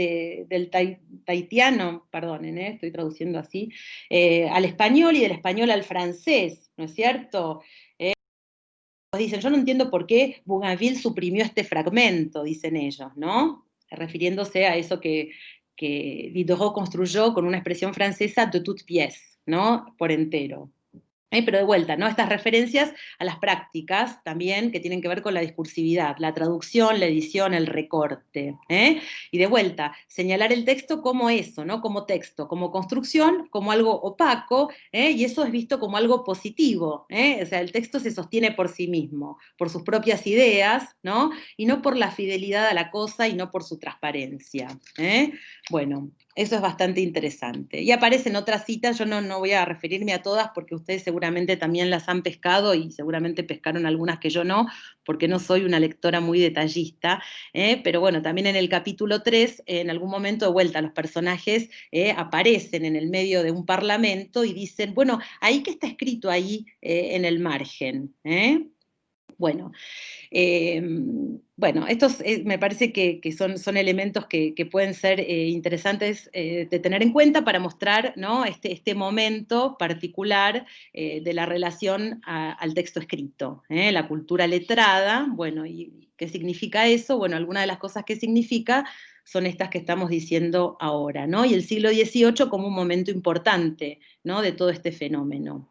tahitiano, perdonen, estoy traduciendo así, al español, y del español al francés, ¿no es cierto? Dicen, yo no entiendo por qué Bougainville suprimió este fragmento, dicen ellos, ¿no? Refiriéndose a eso que Diderot construyó con una expresión francesa de toutes pièces, ¿no? Por entero. Pero de vuelta, ¿no? Estas referencias a las prácticas también que tienen que ver con la discursividad, la traducción, la edición, el recorte. Y de vuelta, señalar el texto como eso, ¿no? Como texto, como construcción, como algo opaco, y eso es visto como algo positivo. O sea, el texto se sostiene por sí mismo, por sus propias ideas, ¿no? Y no por la fidelidad a la cosa y no por su transparencia. Bueno, eso es bastante interesante. Y aparecen otras citas, yo no voy a referirme a todas porque ustedes seguramente también las han pescado y seguramente pescaron algunas que yo no, porque no soy una lectora muy detallista, pero bueno, también en el capítulo 3, en algún momento de vuelta, los personajes aparecen en el medio de un parlamento y dicen, bueno, ¿ahí qué está escrito ahí en el margen? Bueno, bueno, estos me parece que son elementos que pueden ser interesantes de tener en cuenta para mostrar, ¿no? este momento particular de la relación al texto escrito, la cultura letrada. Bueno, ¿y qué significa eso? Bueno, algunas de las cosas que significa son estas que estamos diciendo ahora, ¿no? Y el siglo XVIII como un momento importante, ¿no? De todo este fenómeno.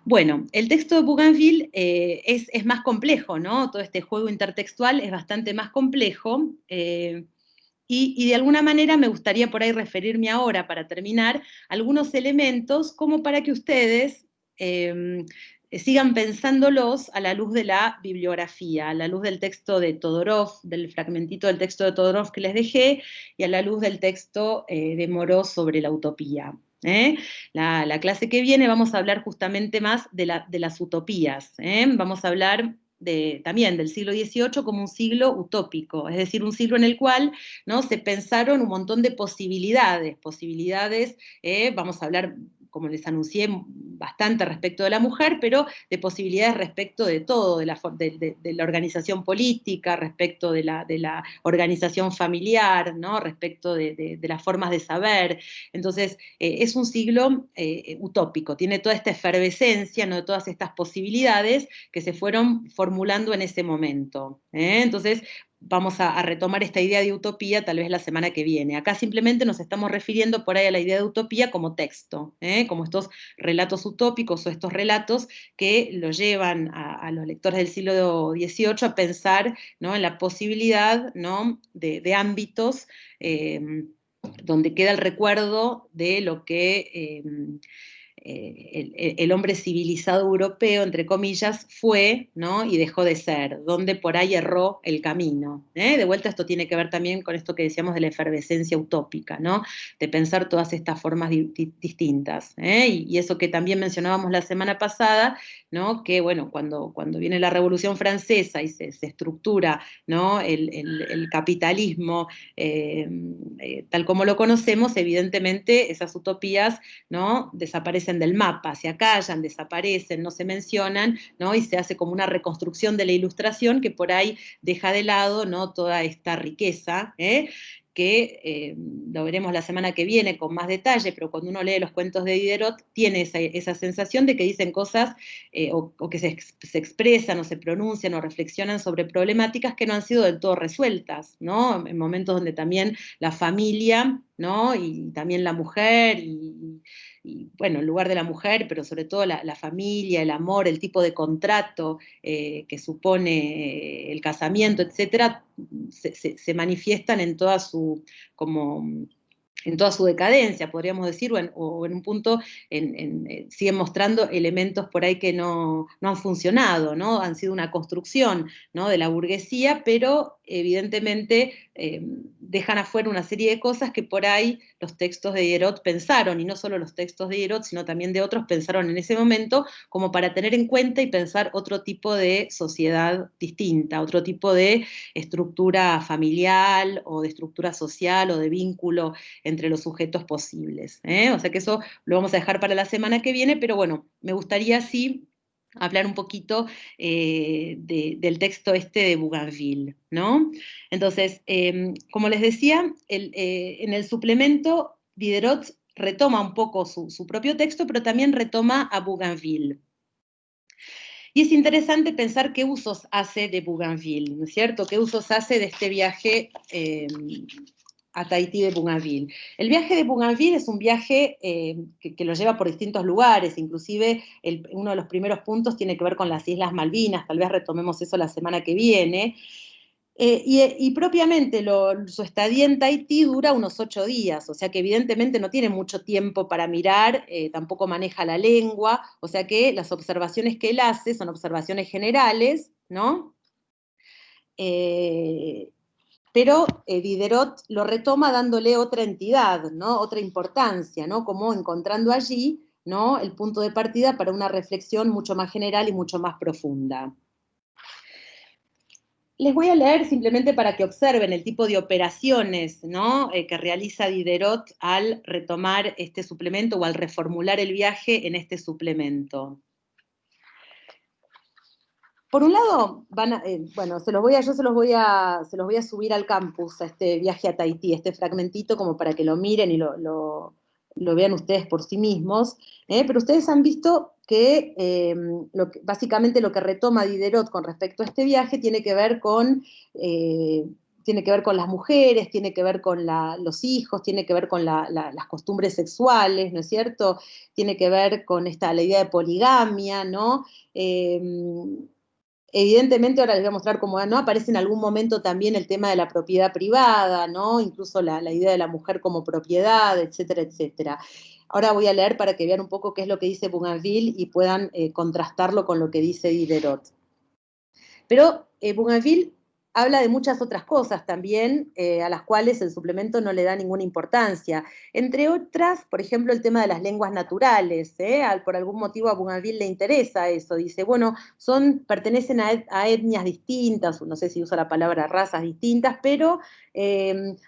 Bueno, el texto de Bougainville es más complejo, ¿no? Todo este juego intertextual es bastante más complejo, y de alguna manera me gustaría por ahí referirme ahora, para terminar, a algunos elementos como para que ustedes sigan pensándolos a la luz de la bibliografía, a la luz del texto de Todorov, del fragmentito del texto de Todorov que les dejé, y a la luz del texto de Moreau sobre la utopía. La clase que viene vamos a hablar justamente más de las utopías. Vamos a hablar también del siglo XVIII como un siglo utópico, es decir, un siglo en el cual, ¿no? Se pensaron un montón de posibilidades, vamos a hablar, como les anuncié, bastante respecto de la mujer, pero de posibilidades respecto de todo, de la organización política, respecto de la organización familiar, ¿no? Respecto de las formas de saber. Entonces, es un siglo utópico, tiene toda esta efervescencia, ¿no? De todas estas posibilidades que se fueron formulando en ese momento. Entonces, vamos a retomar esta idea de utopía tal vez la semana que viene. Acá simplemente nos estamos refiriendo por ahí a la idea de utopía como texto, como estos relatos utópicos o estos relatos que lo llevan a los lectores del siglo XVIII a pensar, ¿no? En la posibilidad, ¿no? de ámbitos donde queda el recuerdo de lo que el hombre civilizado europeo, entre comillas, fue, ¿no? Y dejó de ser, donde por ahí erró el camino. De vuelta esto tiene que ver también con esto que decíamos de la efervescencia utópica, ¿no? De pensar todas estas formas distintas. Y eso que también mencionábamos la semana pasada, ¿no? Que bueno, cuando viene la Revolución Francesa y se estructura, ¿no? el capitalismo tal como lo conocemos, evidentemente esas utopías, ¿no? Desaparecen del mapa, se acallan, desaparecen, no se mencionan, ¿no? Y se hace como una reconstrucción de la Ilustración que por ahí deja de lado, ¿no? Toda esta riqueza, que lo veremos la semana que viene con más detalle, pero cuando uno lee los cuentos de Diderot tiene esa sensación de que dicen cosas o que se expresan o se pronuncian o reflexionan sobre problemáticas que no han sido del todo resueltas, ¿no? En momentos donde también la familia, ¿no? Y también la mujer y bueno, el lugar de la mujer, pero sobre todo la familia, el amor, el tipo de contrato que supone el casamiento, etcétera, se manifiestan en toda su, como, en toda su decadencia, podríamos decir, o en un punto siguen mostrando elementos por ahí que no han funcionado, ¿no? Han sido una construcción, ¿no? De la burguesía, pero evidentemente dejan afuera una serie de cosas que por ahí los textos de Diderot pensaron, y no solo los textos de Diderot, sino también de otros pensaron en ese momento, como para tener en cuenta y pensar otro tipo de sociedad distinta, otro tipo de estructura familiar o de estructura social o de vínculo entre los sujetos posibles. O sea que eso lo vamos a dejar para la semana que viene, pero bueno, me gustaría sí hablar un poquito del texto este de Bougainville, ¿no? Entonces, como les decía, en el suplemento Diderot retoma un poco su propio texto, pero también retoma a Bougainville. Y es interesante pensar qué usos hace de Bougainville, ¿no es cierto? ¿Qué usos hace de este viaje a Tahití de Bougainville. El viaje de Bougainville es un viaje que lo lleva por distintos lugares, inclusive uno de los primeros puntos tiene que ver con las Islas Malvinas, tal vez retomemos eso la semana que viene, y propiamente su estadía en Tahití dura unos 8 días, o sea que evidentemente no tiene mucho tiempo para mirar, tampoco maneja la lengua, o sea que las observaciones que él hace son observaciones generales, ¿no? Pero Diderot lo retoma dándole otra entidad, ¿no? Otra importancia, ¿no? Como encontrando allí, ¿no?, el punto de partida para una reflexión mucho más general y mucho más profunda. Les voy a leer simplemente para que observen el tipo de operaciones, ¿no?, que realiza Diderot al retomar este suplemento o al reformular el viaje en este suplemento. Por un lado, bueno, yo se los voy a subir al campus, a este viaje a Tahití, este fragmentito, como para que lo miren y lo vean ustedes por sí mismos, pero ustedes han visto que, básicamente lo que retoma Diderot con respecto a este viaje tiene que ver con las mujeres, tiene que ver con los hijos, tiene que ver con las costumbres sexuales, ¿no es cierto? Tiene que ver con la idea de poligamia, ¿no? Evidentemente ahora les voy a mostrar cómo, ¿no?, aparece en algún momento también el tema de la propiedad privada, ¿no?, incluso la idea de la mujer como propiedad, etcétera, etcétera. Ahora voy a leer para que vean un poco qué es lo que dice Bougainville y puedan contrastarlo con lo que dice Diderot. Pero Bougainville habla de muchas otras cosas también, a las cuales el suplemento no le da ninguna importancia. Entre otras, por ejemplo, el tema de las lenguas naturales. Por algún motivo a Bougainville le interesa eso. Dice, bueno, pertenecen a etnias distintas, no sé si usa la palabra razas distintas, pero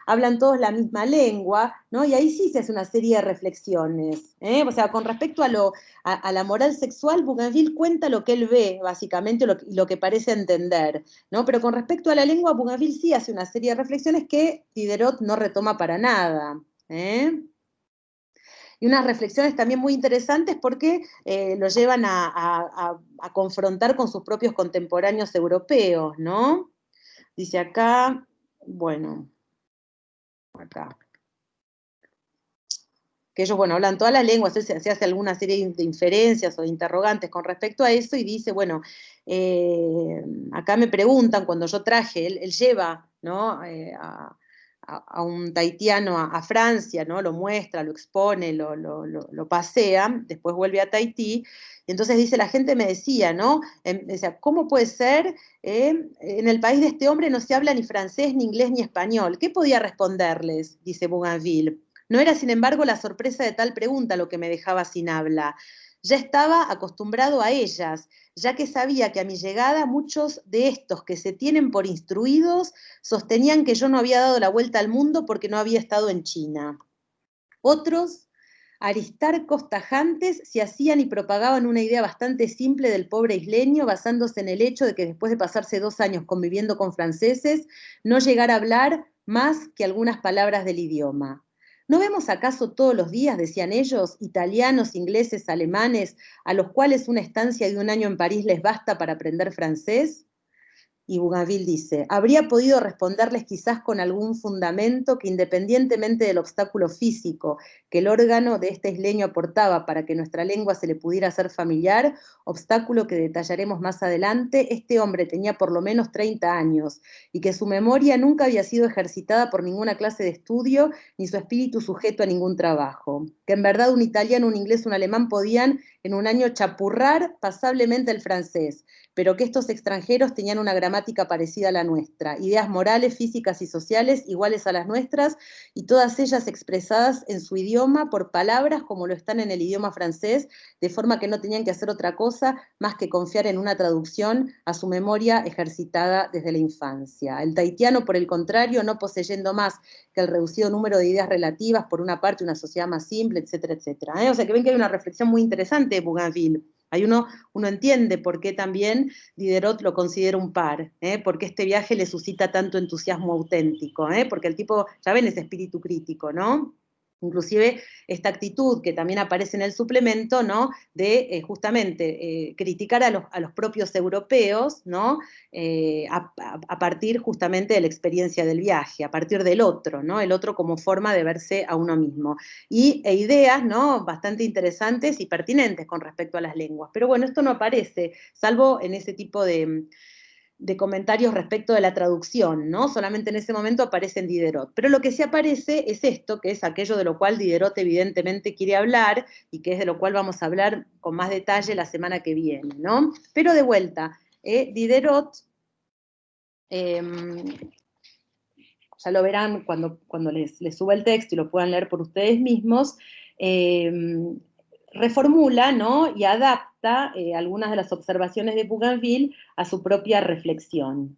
hablan todos la misma lengua, ¿no? Y ahí sí se hace una serie de reflexiones. O sea, con respecto a la moral sexual, Bougainville cuenta lo que él ve, básicamente, y lo que parece entender, ¿no? Pero con respecto a la lengua, Bougainville sí hace una serie de reflexiones que Diderot no retoma para nada. Y unas reflexiones también muy interesantes porque lo llevan a confrontar con sus propios contemporáneos europeos, ¿no? Dice acá, bueno, acá, que ellos, bueno, hablan todas las lenguas, se hace alguna serie de inferencias o de interrogantes con respecto a eso, y dice, bueno, acá me preguntan, cuando yo traje, él lleva, ¿no?, a un tahitiano a Francia, ¿no?, lo muestra, lo expone, lo pasea, después vuelve a Tahití, y entonces dice, la gente me decía, ¿no?, decía, ¿cómo puede ser? En el país de este hombre no se habla ni francés, ni inglés, ni español. ¿Qué podía responderles?, dice Bougainville. No era, sin embargo, la sorpresa de tal pregunta lo que me dejaba sin habla. Ya estaba acostumbrado a ellas, ya que sabía que a mi llegada muchos de estos que se tienen por instruidos sostenían que yo no había dado la vuelta al mundo porque no había estado en China. Otros, aristarcos tajantes, se hacían y propagaban una idea bastante simple del pobre isleño, basándose en el hecho de que después de pasarse 2 años conviviendo con franceses, no llegara a hablar más que algunas palabras del idioma. ¿No vemos acaso todos los días, decían ellos, italianos, ingleses, alemanes, a los cuales una estancia de 1 año en París les basta para aprender francés? Y Bougainville dice, habría podido responderles quizás con algún fundamento que, independientemente del obstáculo físico que el órgano de este isleño aportaba para que nuestra lengua se le pudiera hacer familiar, obstáculo que detallaremos más adelante, este hombre tenía por lo menos 30 años y que su memoria nunca había sido ejercitada por ninguna clase de estudio ni su espíritu sujeto a ningún trabajo. Que en verdad un italiano, un inglés, un alemán podían en 1 año chapurrar pasablemente el francés, pero que estos extranjeros tenían una gramática parecida a la nuestra, ideas morales, físicas y sociales iguales a las nuestras, y todas ellas expresadas en su idioma por palabras como lo están en el idioma francés, de forma que no tenían que hacer otra cosa más que confiar en una traducción a su memoria ejercitada desde la infancia. El tahitiano, por el contrario, no poseyendo más que el reducido número de ideas relativas, por una parte una sociedad más simple, etcétera, etcétera. O sea que ven que hay una reflexión muy interesante de Bougainville. Ahí uno entiende por qué también Diderot lo considera un par, porque este viaje le suscita tanto entusiasmo auténtico, porque el tipo, ya ven ese espíritu crítico, ¿no? Inclusive esta actitud que también aparece en el suplemento, ¿no? De justamente criticar a los propios europeos, ¿no? A partir justamente de la experiencia del viaje, a partir del otro, ¿no? El otro como forma de verse a uno mismo. E ideas, ¿no? Bastante interesantes y pertinentes con respecto a las lenguas. Pero bueno, esto no aparece, salvo en ese tipo de comentarios respecto de la traducción, ¿no? Solamente en ese momento aparece en Diderot. Pero lo que sí aparece es esto, que es aquello de lo cual Diderot evidentemente quiere hablar y que es de lo cual vamos a hablar con más detalle la semana que viene, ¿no? Pero de vuelta, Diderot, ya lo verán cuando les suba el texto y lo puedan leer por ustedes mismos, reformula, ¿no? Y adapta algunas de las observaciones de Bougainville a su propia reflexión.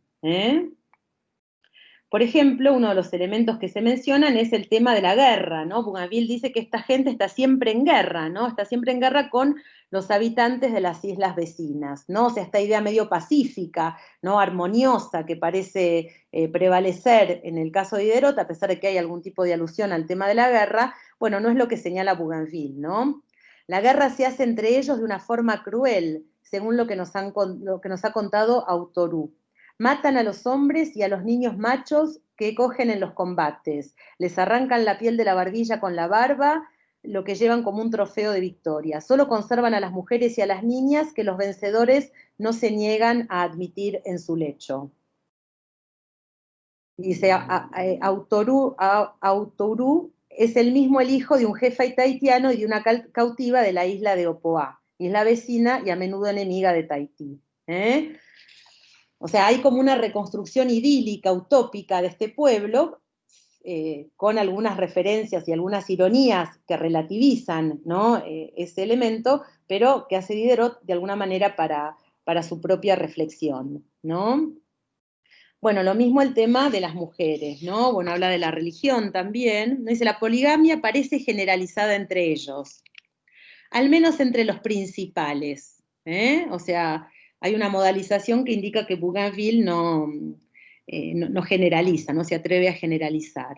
Por ejemplo, uno de los elementos que se mencionan es el tema de la guerra, ¿no? Bougainville dice que esta gente está siempre en guerra, ¿no? Está siempre en guerra con los habitantes de las islas vecinas, ¿no? O sea, esta idea medio pacífica, ¿no? Armoniosa que parece prevalecer en el caso de Diderot, a pesar de que hay algún tipo de alusión al tema de la guerra, bueno, no es lo que señala Bougainville, ¿no? La guerra se hace entre ellos de una forma cruel, según lo que nos ha contado Autorú. Matan a los hombres y a los niños machos que cogen en los combates. Les arrancan la piel de la barbilla con la barba, lo que llevan como un trofeo de victoria. Solo conservan a las mujeres y a las niñas que los vencedores no se niegan a admitir en su lecho. Dice, Autorú es el mismo el hijo de un jefe tahitiano y de una cautiva de la isla de Opoá, isla vecina y a menudo enemiga de Tahití. O sea, hay como una reconstrucción idílica, utópica de este pueblo, con algunas referencias y algunas ironías que relativizan, ¿no? Ese elemento, pero que hace Diderot de alguna manera para su propia reflexión, ¿no? Bueno, lo mismo el tema de las mujeres, ¿no? Bueno, habla de la religión también. Dice, la poligamia parece generalizada entre ellos, al menos entre los principales, O sea, hay una modalización que indica que Bougainville no generaliza, no se atreve a generalizar.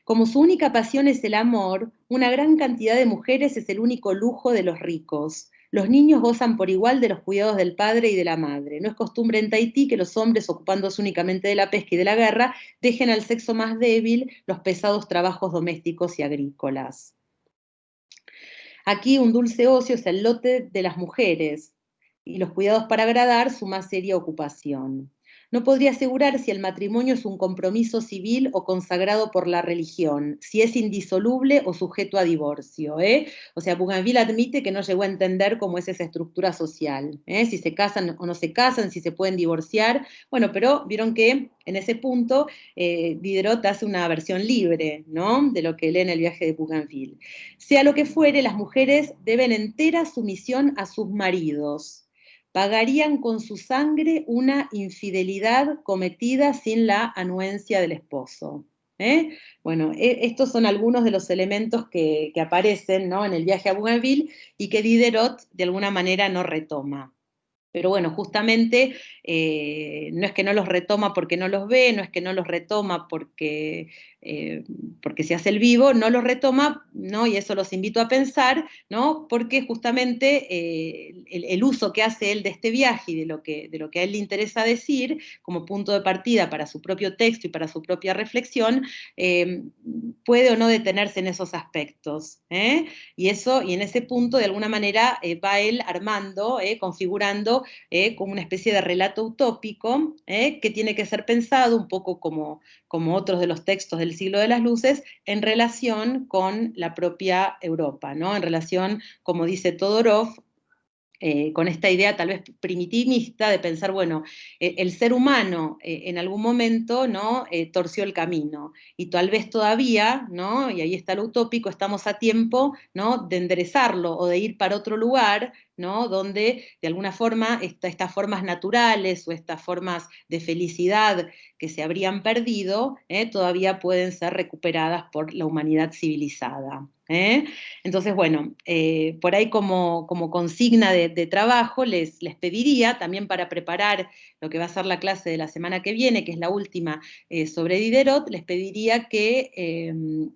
Como su única pasión es el amor, una gran cantidad de mujeres es el único lujo de los ricos. Los niños gozan por igual de los cuidados del padre y de la madre. No es costumbre en Tahití que los hombres, ocupándose únicamente de la pesca y de la guerra, dejen al sexo más débil los pesados trabajos domésticos y agrícolas. Aquí un dulce ocio es el lote de las mujeres y los cuidados para agradar su más seria ocupación. No podría asegurar si el matrimonio es un compromiso civil o consagrado por la religión, si es indisoluble o sujeto a divorcio. O sea, Bougainville admite que no llegó a entender cómo es esa estructura social, si se casan o no se casan, si se pueden divorciar. Bueno, pero vieron que en ese punto Diderot hace una versión libre, ¿no? De lo que lee en el viaje de Bougainville. Sea lo que fuere, las mujeres deben entera sumisión a sus maridos. Pagarían con su sangre una infidelidad cometida sin la anuencia del esposo. Bueno, estos son algunos de los elementos que aparecen, ¿no? En el viaje a Bougainville y que Diderot de alguna manera no retoma. Pero bueno, justamente no es que no los retoma porque no los ve, no es que no los retoma porque se hace el vivo, no los retoma, ¿no? Y eso los invito a pensar, ¿no? Porque justamente el uso que hace él de este viaje y de lo que a él le interesa decir como punto de partida para su propio texto y para su propia reflexión, puede o no detenerse en esos aspectos. Y en ese punto, de alguna manera, va él armando, configurando como una especie de relato utópico que tiene que ser pensado un poco como otros de los textos del siglo de las luces en relación con la propia Europa, ¿no? En relación, como dice Todorov, con esta idea tal vez primitivista de pensar, bueno, el ser humano en algún momento, ¿no? Torció el camino y tal vez todavía, ¿no? Y ahí está lo utópico, estamos a tiempo, ¿no? De enderezarlo o de ir para otro lugar, ¿no? Donde de alguna forma estas formas naturales o estas formas de felicidad que se habrían perdido todavía pueden ser recuperadas por la humanidad civilizada. Entonces, bueno, por ahí como consigna de trabajo les pediría también para preparar lo que va a ser la clase de la semana que viene, que es la última sobre Diderot, les pediría que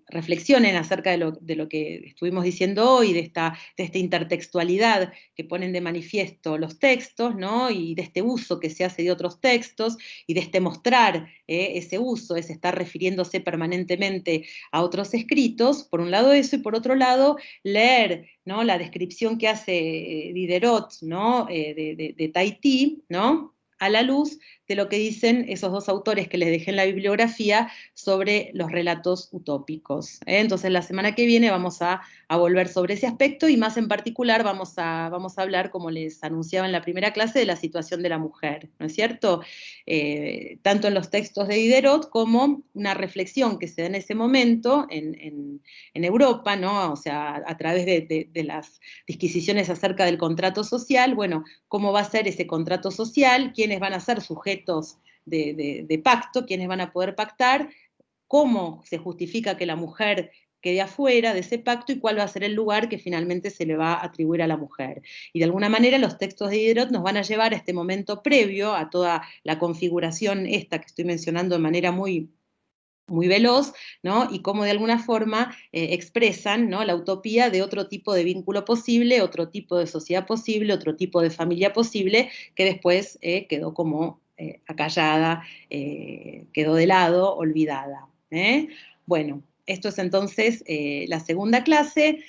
reflexionen acerca de lo que estuvimos diciendo hoy, de esta intertextualidad que ponen de manifiesto los textos, ¿no? Y de este uso que se hace de otros textos, y de este mostrar ese uso, ese estar refiriéndose permanentemente a otros escritos, por un lado eso, y por otro lado, leer, ¿no?, la descripción que hace Diderot, ¿no?, de Tahití, ¿no?, a la luz de lo que dicen esos dos autores que les dejé en la bibliografía sobre los relatos utópicos. Entonces, la semana que viene vamos a volver sobre ese aspecto, y más en particular vamos a hablar, como les anunciaba en la primera clase, de la situación de la mujer, ¿no es cierto? Tanto en los textos de Diderot como una reflexión que se da en ese momento en Europa, ¿no? O sea, a través de las disquisiciones acerca del contrato social. Bueno, cómo va a ser ese contrato social, quiénes van a ser sujetos de pacto, quiénes van a poder pactar, cómo se justifica que la mujer quede afuera de ese pacto, y cuál va a ser el lugar que finalmente se le va a atribuir a la mujer. Y de alguna manera los textos de Diderot nos van a llevar a este momento previo, a toda la configuración esta que estoy mencionando de manera muy veloz, ¿no? Y cómo de alguna forma expresan, ¿no?, la utopía de otro tipo de vínculo posible, otro tipo de sociedad posible, otro tipo de familia posible, que después quedó como acallada, quedó de lado, olvidada. Bueno, esto es entonces la segunda clase.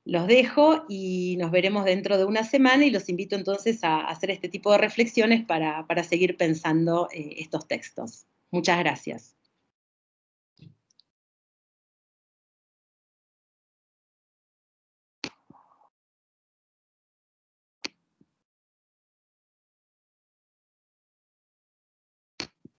Los dejo y nos veremos dentro de una semana, y los invito entonces a hacer este tipo de reflexiones para seguir pensando estos textos. Muchas gracias.